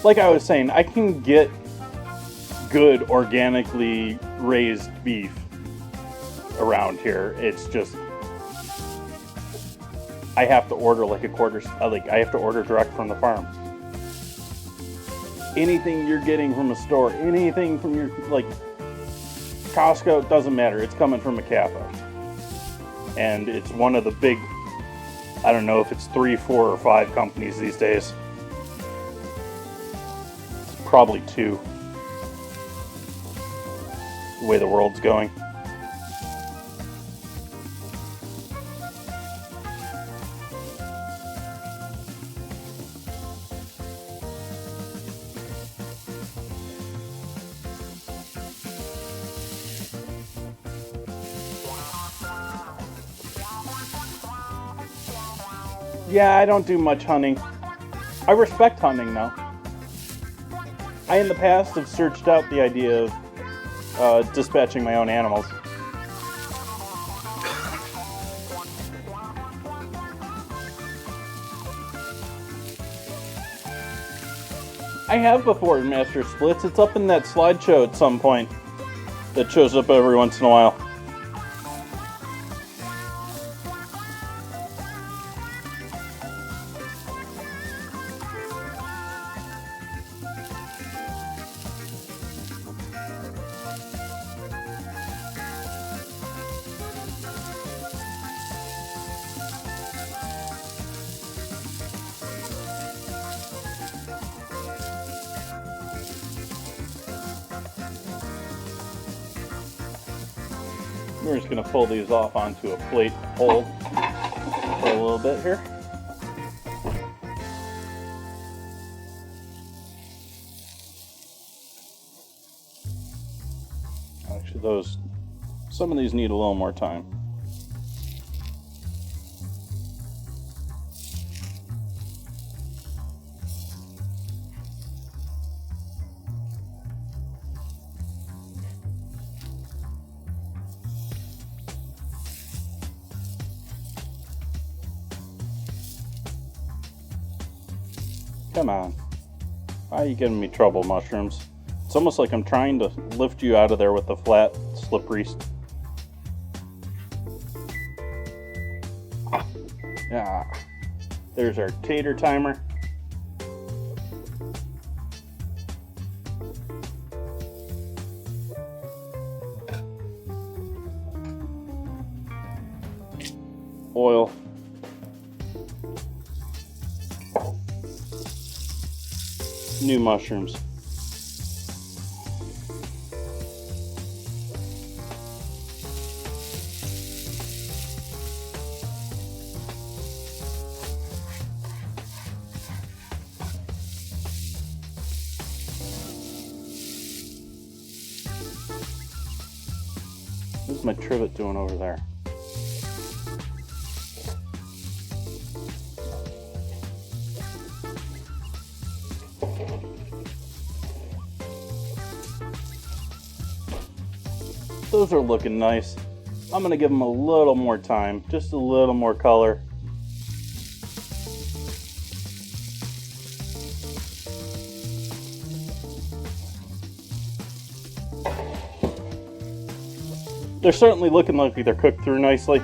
Like I was saying, I can get good organically raised beef around here. It's just I have to order like I have to order direct from the farm. Anything you're getting from a store, anything from your like Costco, it doesn't matter. It's coming from a CAFA. And it's one of the big, I don't know if it's 3, 4, or 5 companies these days. It's probably 2. The way the world's going. Yeah, I don't do much hunting. I respect hunting though. I in the past have searched out the idea of dispatching my own animals. I have before in Master Splits. It's up in that slideshow at some point that shows up every once in a while. We're just going to pull these off onto a plate hold for a little bit here. Actually, some of these need a little more time. Come on. Why are you giving me trouble, mushrooms? It's almost like I'm trying to lift you out of there with the flat, slippery... Yeah. There's our tater timer. Oil. New mushrooms. What's my trivet doing over there? Those are looking nice. I'm going to give them a little more time, just a little more color. They're certainly looking like they're cooked through nicely.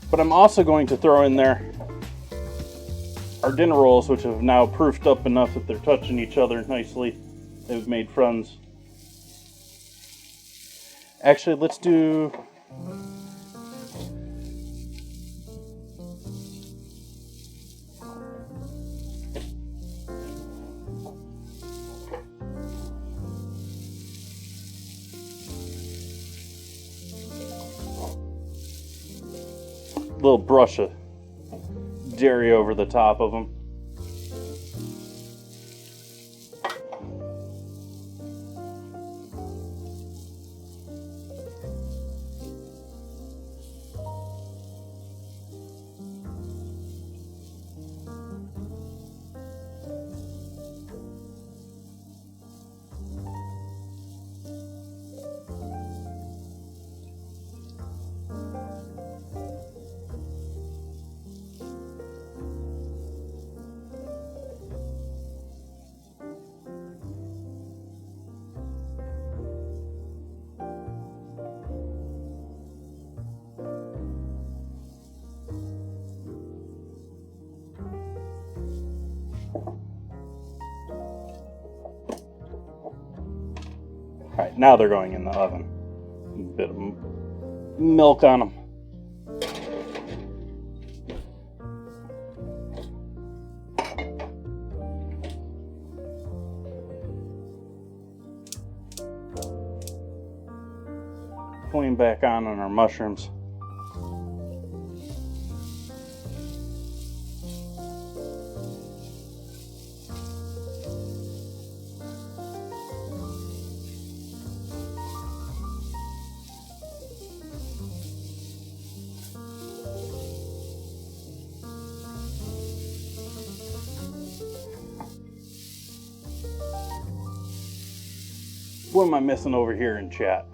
But I'm also going to throw in there our dinner rolls, which have now proofed up enough that they're touching each other nicely. They've made friends. Actually, let's do... little brush of dairy over the top of them. Alright, now they're going in the oven. A bit of milk on them. Flame back on our mushrooms. What am I missing over here in chat?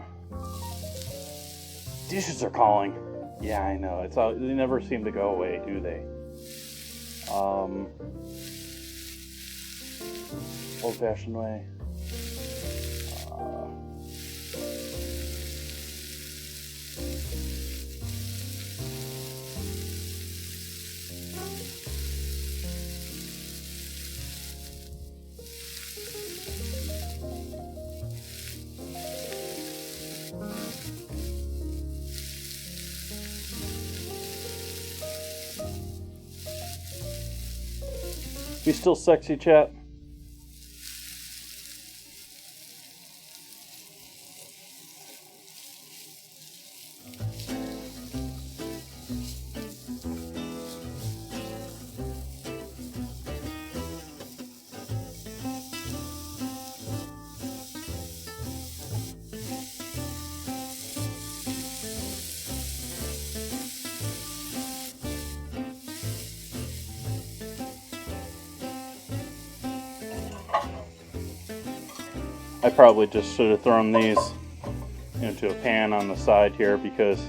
Dishes are calling. Yeah, I know. It's all, they never seem to go away, do they? Old-fashioned way. You still sexy, chat? I probably just should have thrown these into a pan on the side here because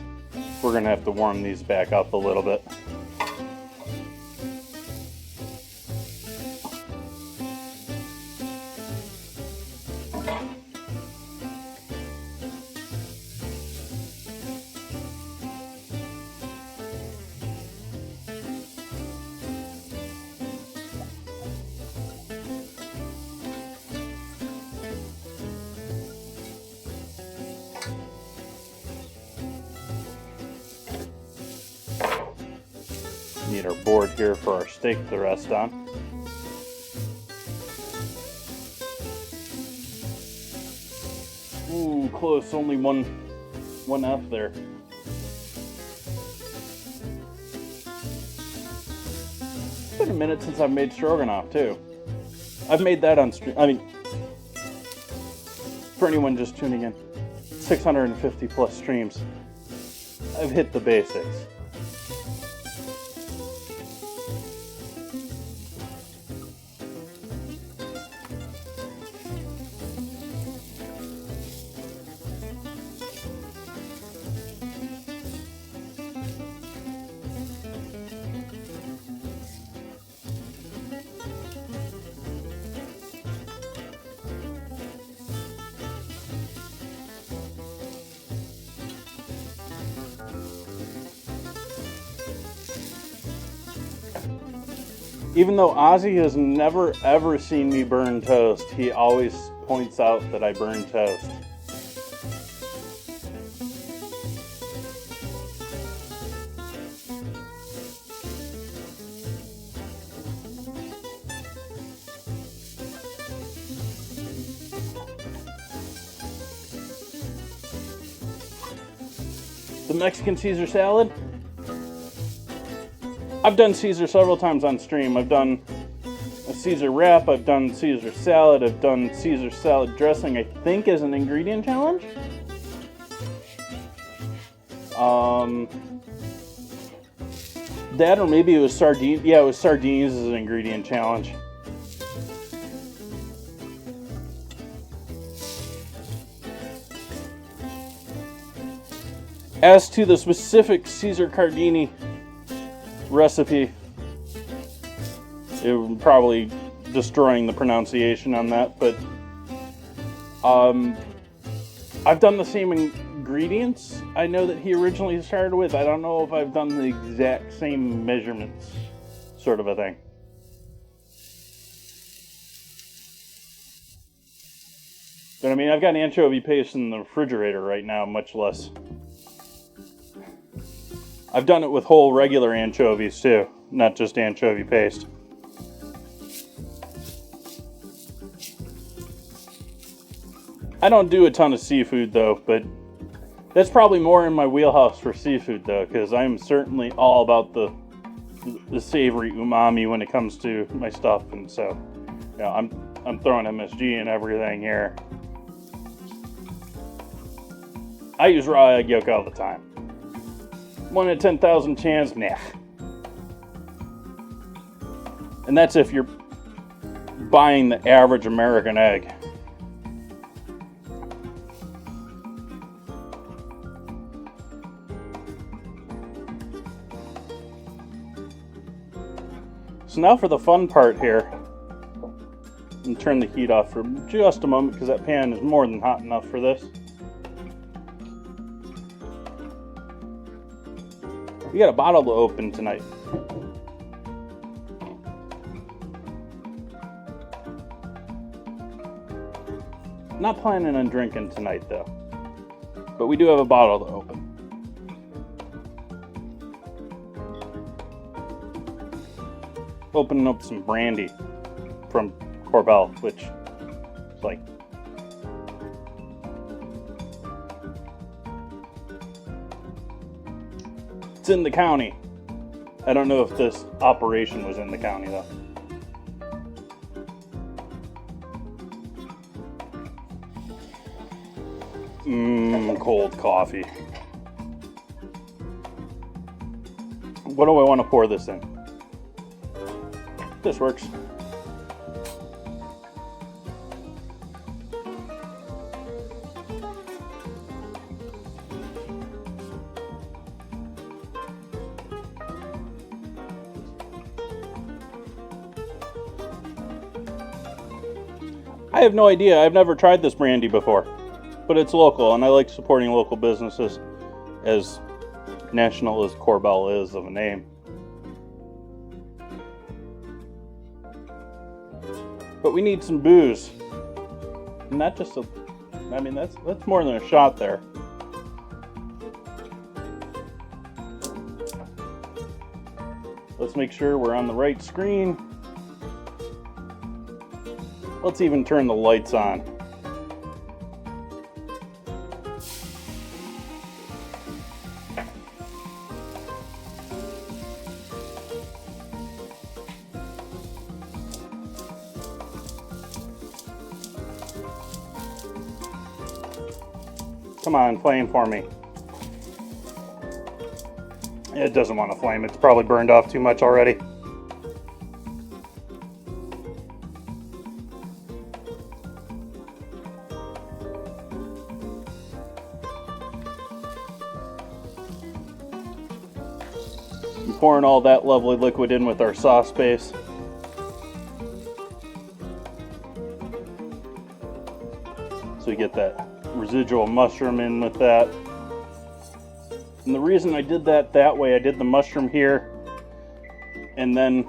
we're going to have to warm these back up a little bit. Need our board here for our steak to rest on. Ooh, close. Only one F there. It's been a minute since I've made stroganoff too. I've made that on stream. I mean, for anyone just tuning in, 650 plus streams. I've hit the basics. Even though Ozzy has never ever seen me burn toast, he always points out that I burn toast. The Mexican Caesar salad. I've done Caesar several times on stream. I've done a Caesar wrap, I've done Caesar salad, I've done Caesar salad dressing, I think as an ingredient challenge. That or maybe it was sardines. Yeah, it was sardines as an ingredient challenge. As to the specific Caesar Cardini recipe, it would probably destroying the pronunciation on that, but I've done the same ingredients I know that he originally started with. I don't know if I've done the exact same measurements, sort of a thing. But I mean, I've got anchovy paste in the refrigerator right now, much less. I've done it with whole regular anchovies too, not just anchovy paste. I don't do a ton of seafood though, but that's probably more in my wheelhouse for seafood though, because I'm certainly all about the savory umami when it comes to my stuff, and so you know, I'm throwing MSG and everything here. I use raw egg yolk all the time. 1 in 10,000 chance, nah. And that's if you're buying the average American egg. So now for the fun part here. And turn the heat off for just a moment because that pan is more than hot enough for this. We got a bottle to open tonight. Not planning on drinking tonight though, but we do have a bottle to open. Opening up some brandy from Corbel, which is like it's in the county. I don't know if this operation was in the county though. Cold coffee. What do I want to pour this in? This works. I have no idea. I've never tried this brandy before, but it's local, and I like supporting local businesses, as national as Corbel is of a name. But we need some booze. Not just a... I mean, that's more than a shot there. Let's make sure we're on the right screen. Let's even turn the lights on. Come on, flame for me. It doesn't want to flame. It's probably burned off too much already. I'm pouring all that lovely liquid in with our sauce base. So we get that residual mushroom in with that. And the reason I did that way, I did the mushroom here and then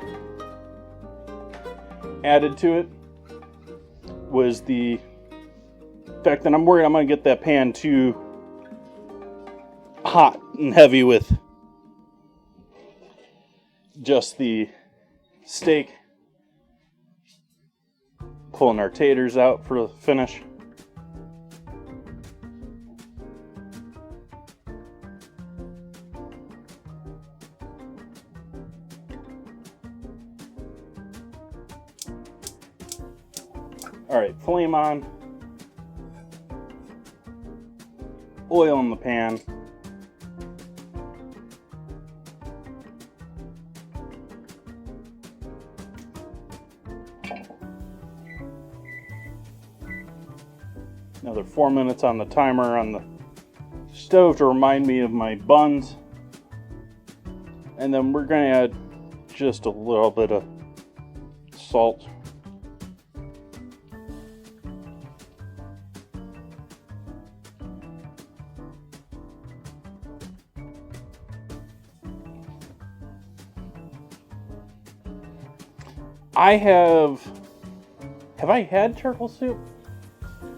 added to it was the fact that I'm worried I'm going to get that pan too hot and heavy with just the steak. Pulling our taters out for the finish. Alright, flame on. Oil in the pan. Another 4 minutes on the timer on the stove to remind me of my buns. And then we're going to add just a little bit of salt. Have I had turtle soup?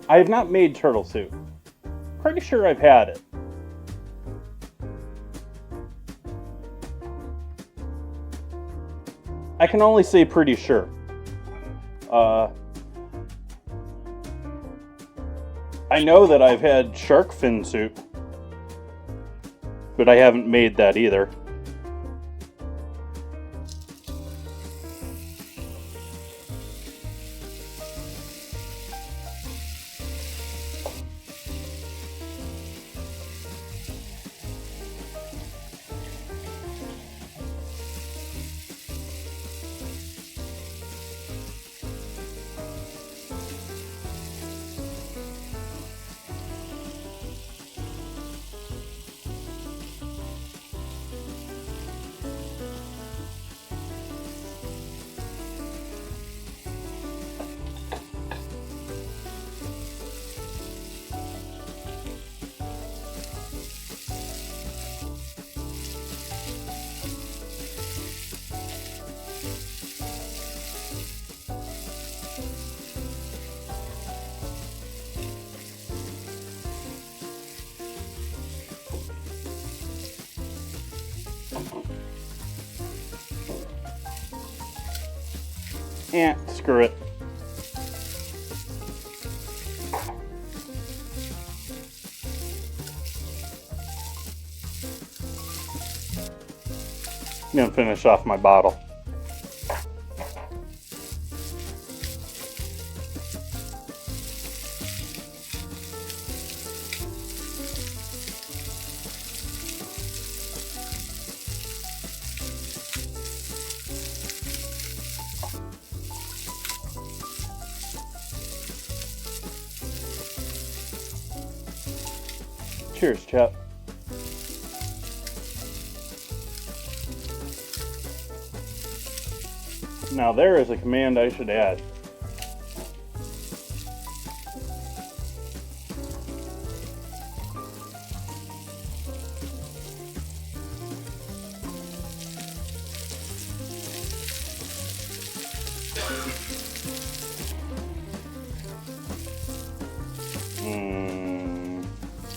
I have not made turtle soup. Pretty sure I've had it. I can only say pretty sure. I know that I've had shark fin soup, but I haven't made that either. Screw it. I'm gonna finish off my bottle. Cheers, chap. Now there is a command I should add.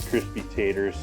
Crispy taters.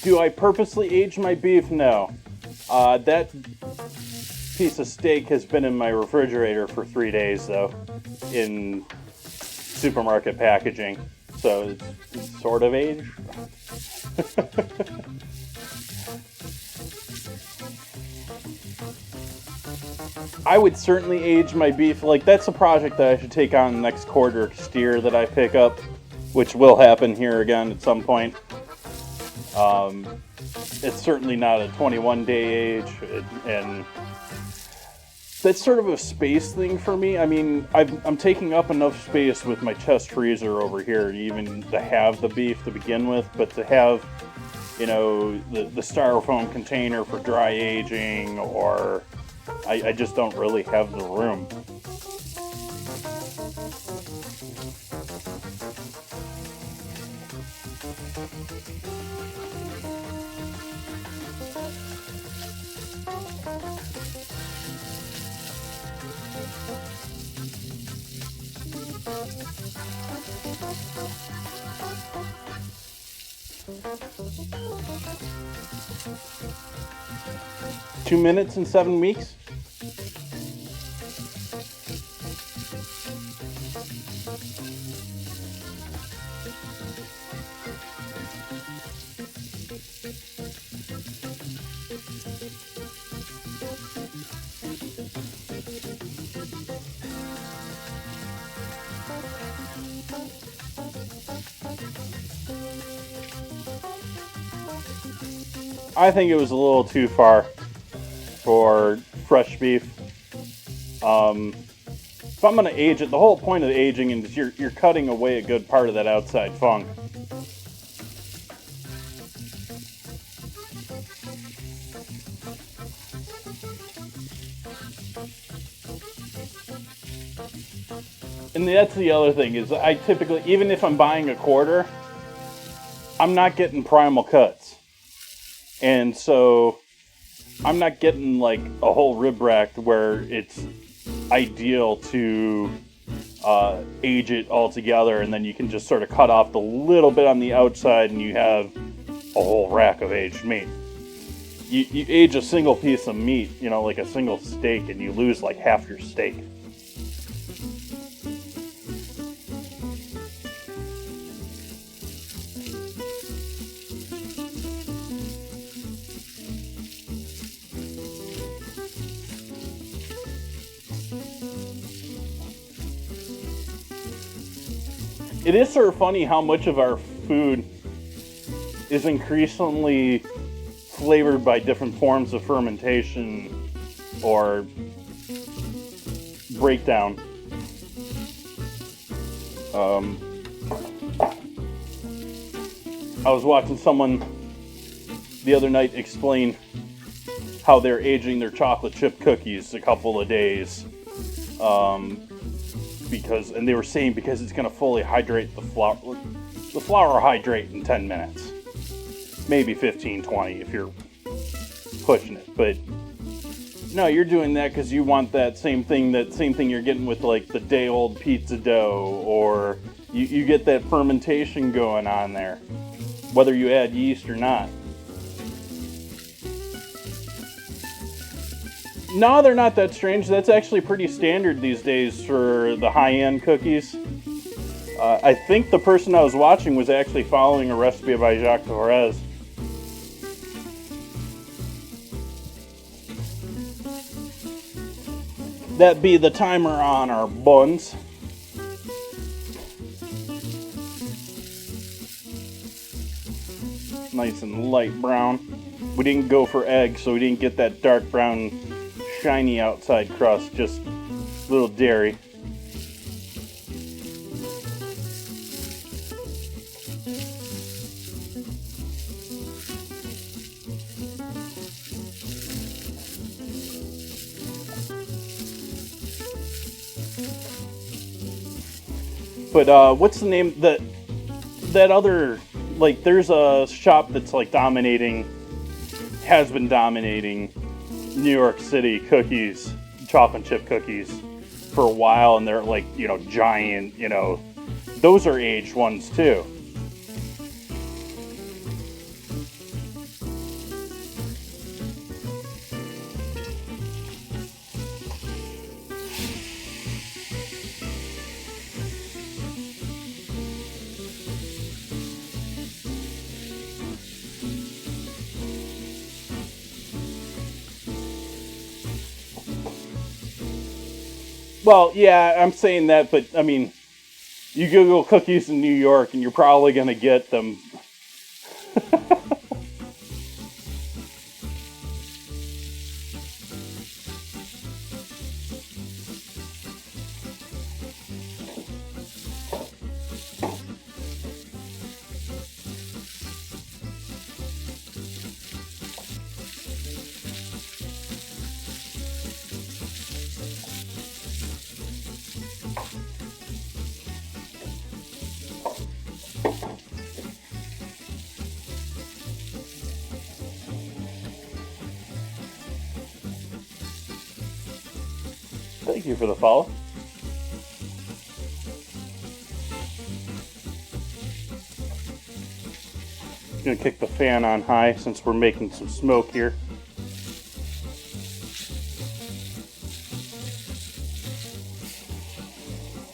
Do I purposely age my beef? No. That piece of steak has been in my refrigerator for 3 days, though, in supermarket packaging. So it's sort of aged. I would certainly age my beef. Like, that's a project that I should take on next quarter steer that I pick up, which will happen here again at some point. It's certainly not a 21-day age, and that's sort of a space thing for me. I mean, I'm taking up enough space with my chest freezer over here, even to have the beef to begin with, but to have, you know, the styrofoam container for dry aging, or I just don't really have the room. Two minutes and 7 weeks? I think it was a little too far for fresh beef. If I'm going to age it, the whole point of the aging is you're cutting away a good part of that outside funk. And that's the other thing, is I typically, even if I'm buying a quarter, I'm not getting primal cuts. And so I'm not getting like a whole rib rack where it's ideal to age it all together, and then you can just sort of cut off the little bit on the outside and you have a whole rack of aged meat. You age a single piece of meat, you know, like a single steak, and you lose like half your steak. It is sort of funny how much of our food is increasingly flavored by different forms of fermentation or breakdown. I was watching someone the other night explain how they're aging their chocolate chip cookies a couple of days. And they were saying because it's going to fully hydrate the flour. The flour will hydrate in 10 minutes. Maybe 15, 20 if you're pushing it. But no, you're doing that because you want that same thing you're getting with like the day-old pizza dough, or you get that fermentation going on there, whether you add yeast or not. No, they're not that strange. That's actually pretty standard these days for the high-end cookies. I think the person I was watching was actually following a recipe by Jacques Torres. That be the timer on our buns. Nice and light brown. We didn't go for egg, so we didn't get that dark brown shiny outside crust, just a little dairy. But what's the name that other, like, there's a shop that's like has been dominating New York City cookies, chocolate chip cookies, for a while, and they're like, you know, giant, you know, those are aged ones too. Well, yeah, I'm saying that, but I mean, you Google cookies in New York and you're probably going to get them. Thank you for the follow. I'm going to kick the fan on high since we're making some smoke here.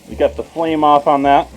We got the flame off on that.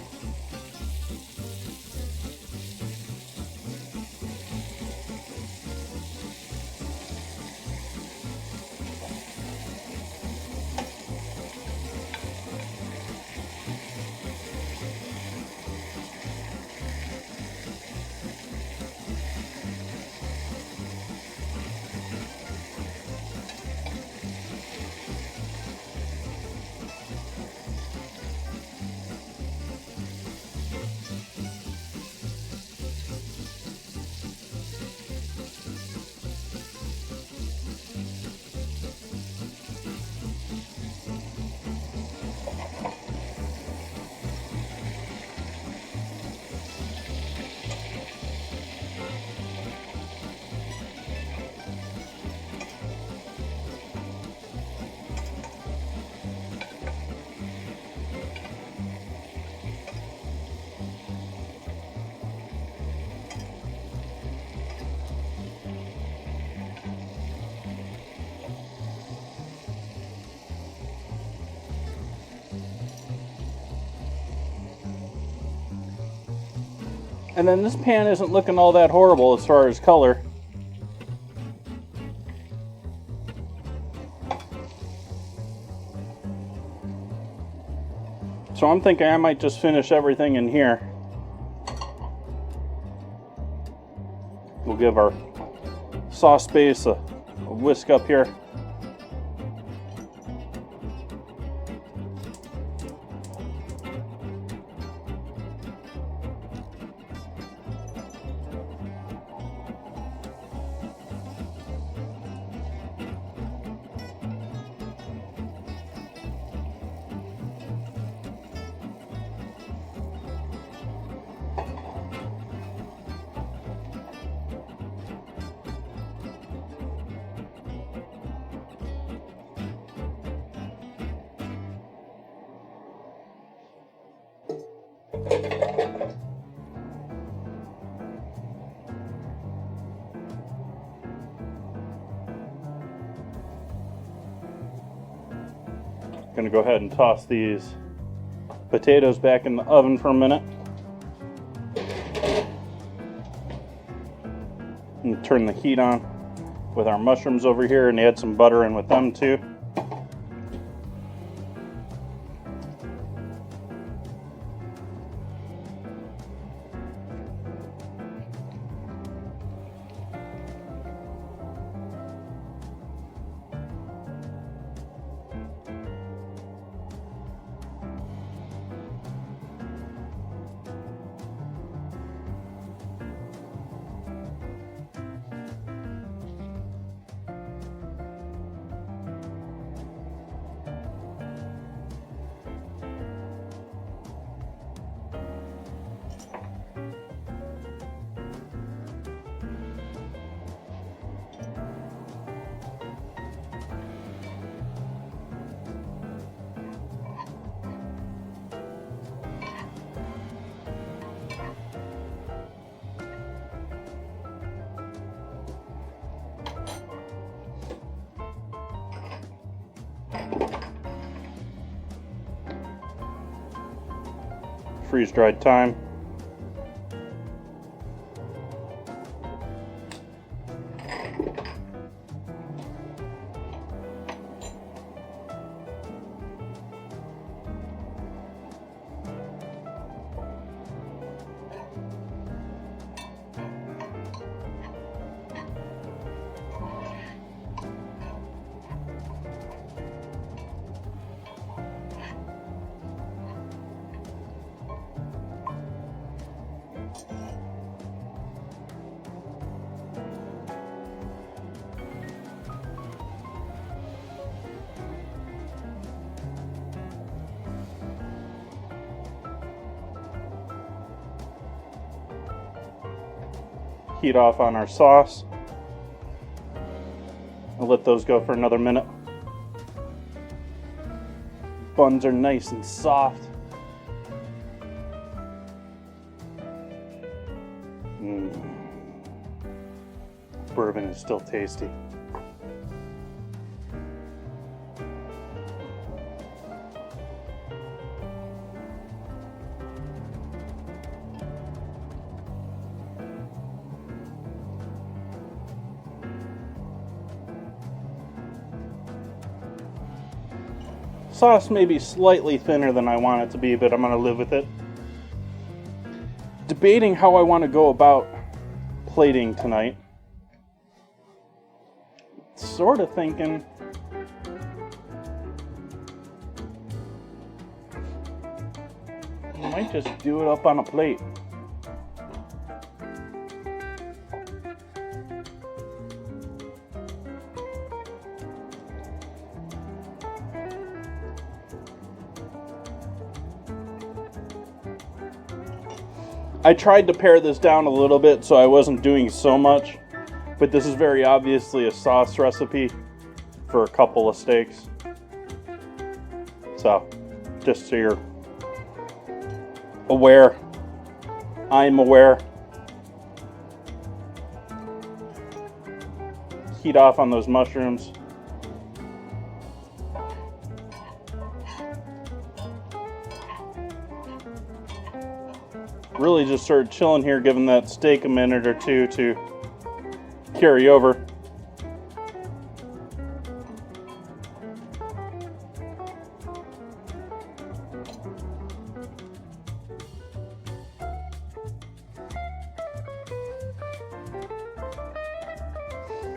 And then this pan isn't looking all that horrible as far as color. So I'm thinking I might just finish everything in here. We'll give our sauce base a whisk up here. Gonna go ahead and toss these potatoes back in the oven for a minute. And turn the heat on with our mushrooms over here and add some butter in with them too. Freeze-dried thyme. heat off on our sauce. I'll let those go for another minute. Buns are nice and soft. Bourbon is still tasty. Sauce may be slightly thinner than I want it to be, but I'm going to live with it. Debating how I want to go about plating tonight. Sort of thinking I might just do it up on a plate. I tried to pare this down a little bit so I wasn't doing so much, but this is very obviously a sauce recipe for a couple of steaks. So, just so you're aware, I'm aware. Heat off on those mushrooms. Really just started chilling here, giving that steak a minute or two to carry over.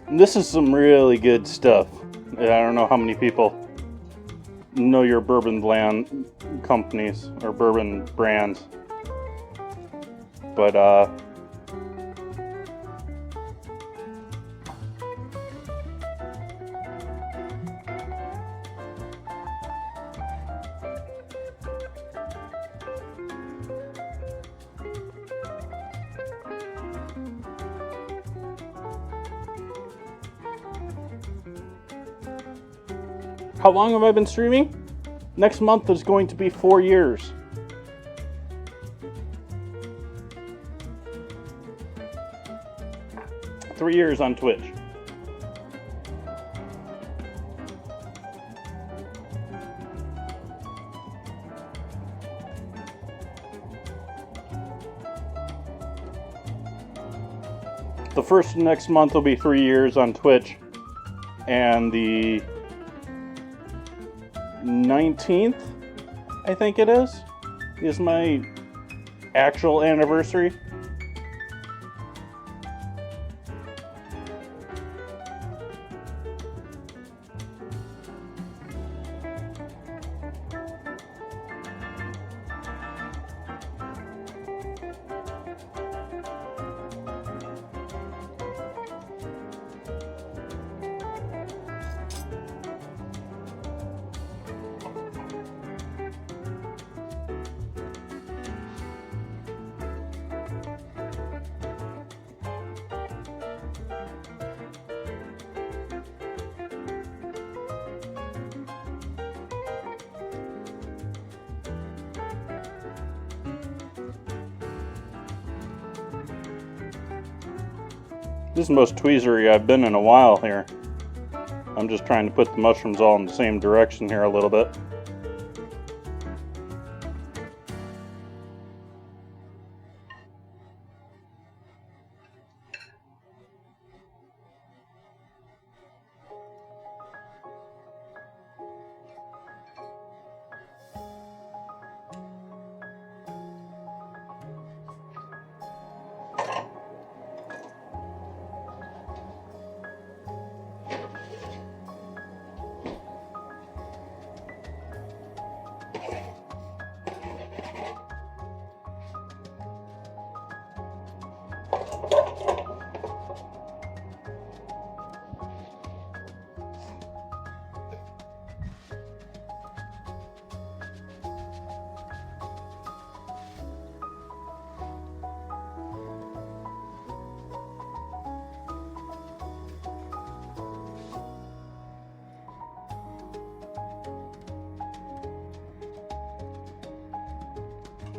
And this is some really good stuff. I don't know how many people know your bourbon blend companies or bourbon brands. But how long have I been streaming? Next month is going to be 4 years. Three years on Twitch. The first next month will be 3 years on Twitch, and the 19th, I think it is my actual anniversary. This is the most tweezery I've been in a while here. I'm just trying to put the mushrooms all in the same direction here a little bit.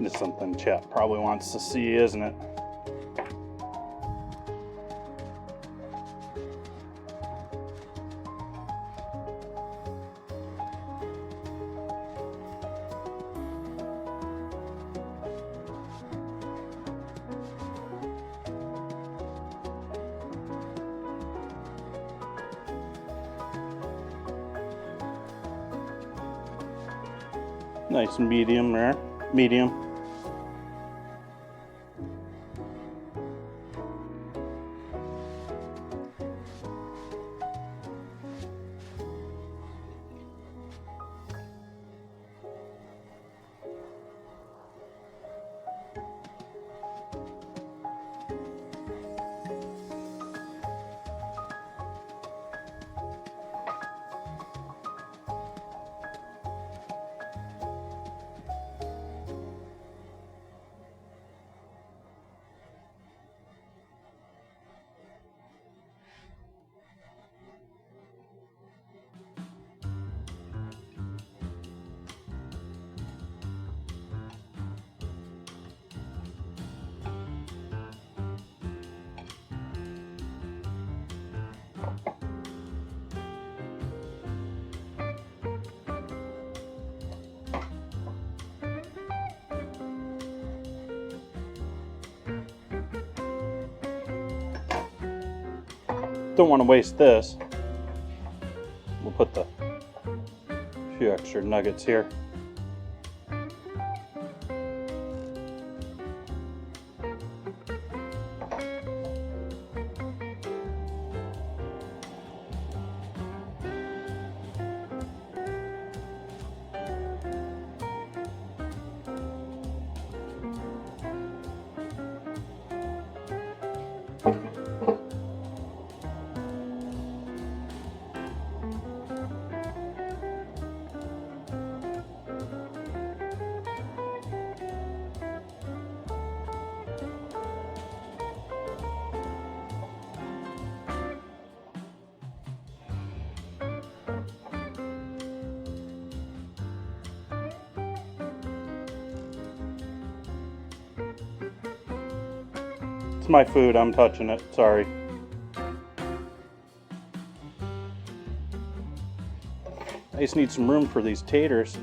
It's something chat probably wants to see, isn't it? Nice and medium there. Medium. Don't want to waste this. We'll put the few extra nuggets here. It's my food, I'm touching it, sorry. I just need some room for these taters.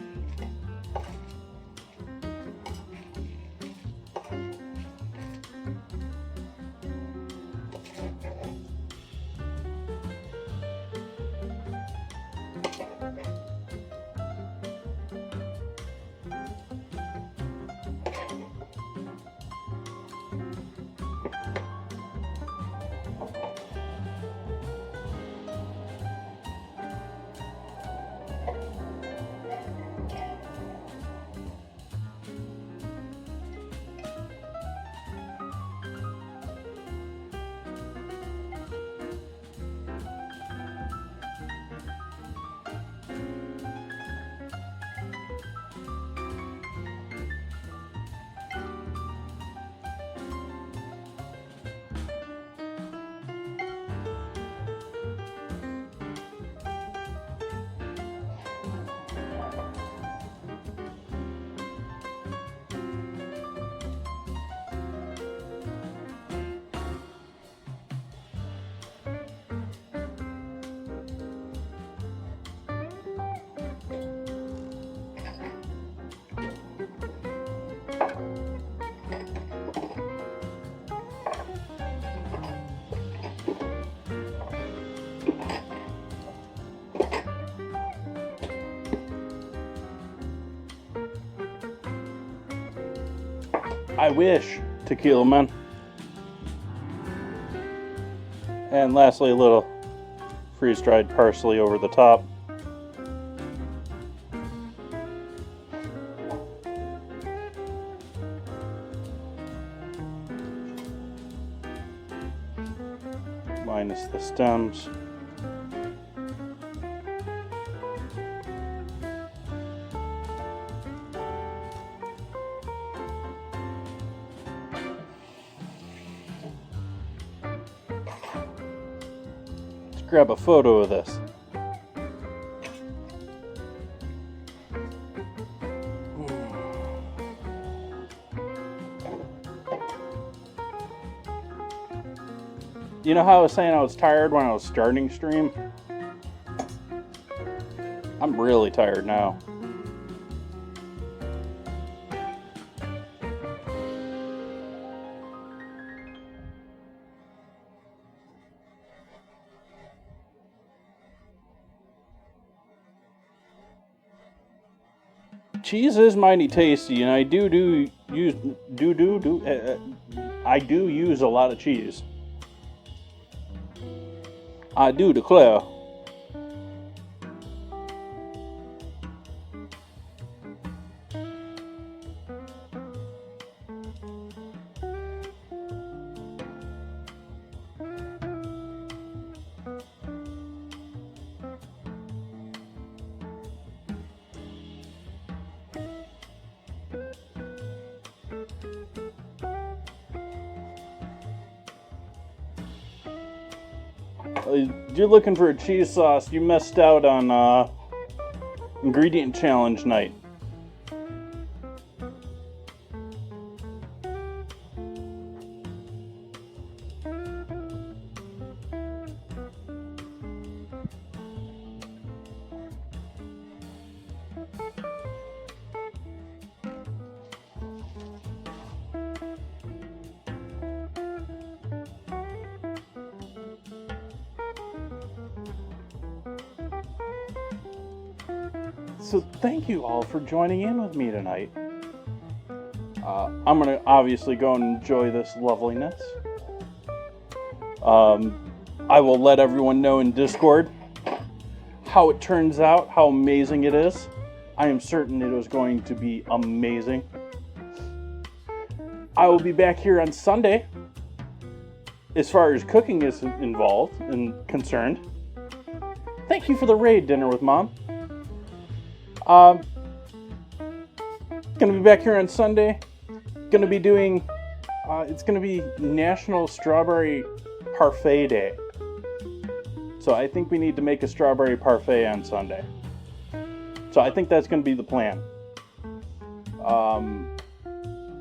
I wish, tequila man. And lastly, a little freeze-dried parsley over the top. Minus the stems. Grab a photo of this. You know how I was saying I was tired when I was starting stream? I'm really tired now. Cheese is mighty tasty, and I do use a lot of cheese. I do declare. You're looking for a cheese sauce, you missed out on ingredient challenge night. So thank you all for joining in with me tonight. I'm going to obviously go and enjoy this loveliness. I will let everyone know in Discord how it turns out, how amazing it is. I am certain it is going to be amazing. I will be back here on Sunday as far as cooking is involved and concerned. Thank you for the raid, Dinner with Mom. Gonna be back here on Sunday. Gonna be doing, it's gonna be National Strawberry Parfait Day. So I think we need to make a strawberry parfait on Sunday. So I think that's gonna be the plan.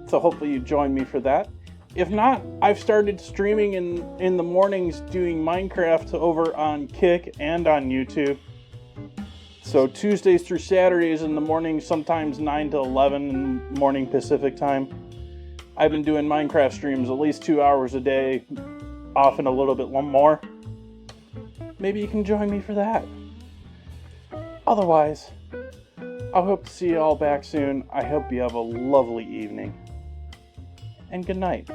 So hopefully you join me for that. If not, I've started streaming in the mornings doing Minecraft over on Kick and on YouTube. So Tuesdays through Saturdays in the morning, sometimes 9 to 11 in the morning Pacific time. I've been doing Minecraft streams at least 2 hours a day, often a little bit more. Maybe you can join me for that. Otherwise, I hope to see you all back soon. I hope you have a lovely evening. And good night.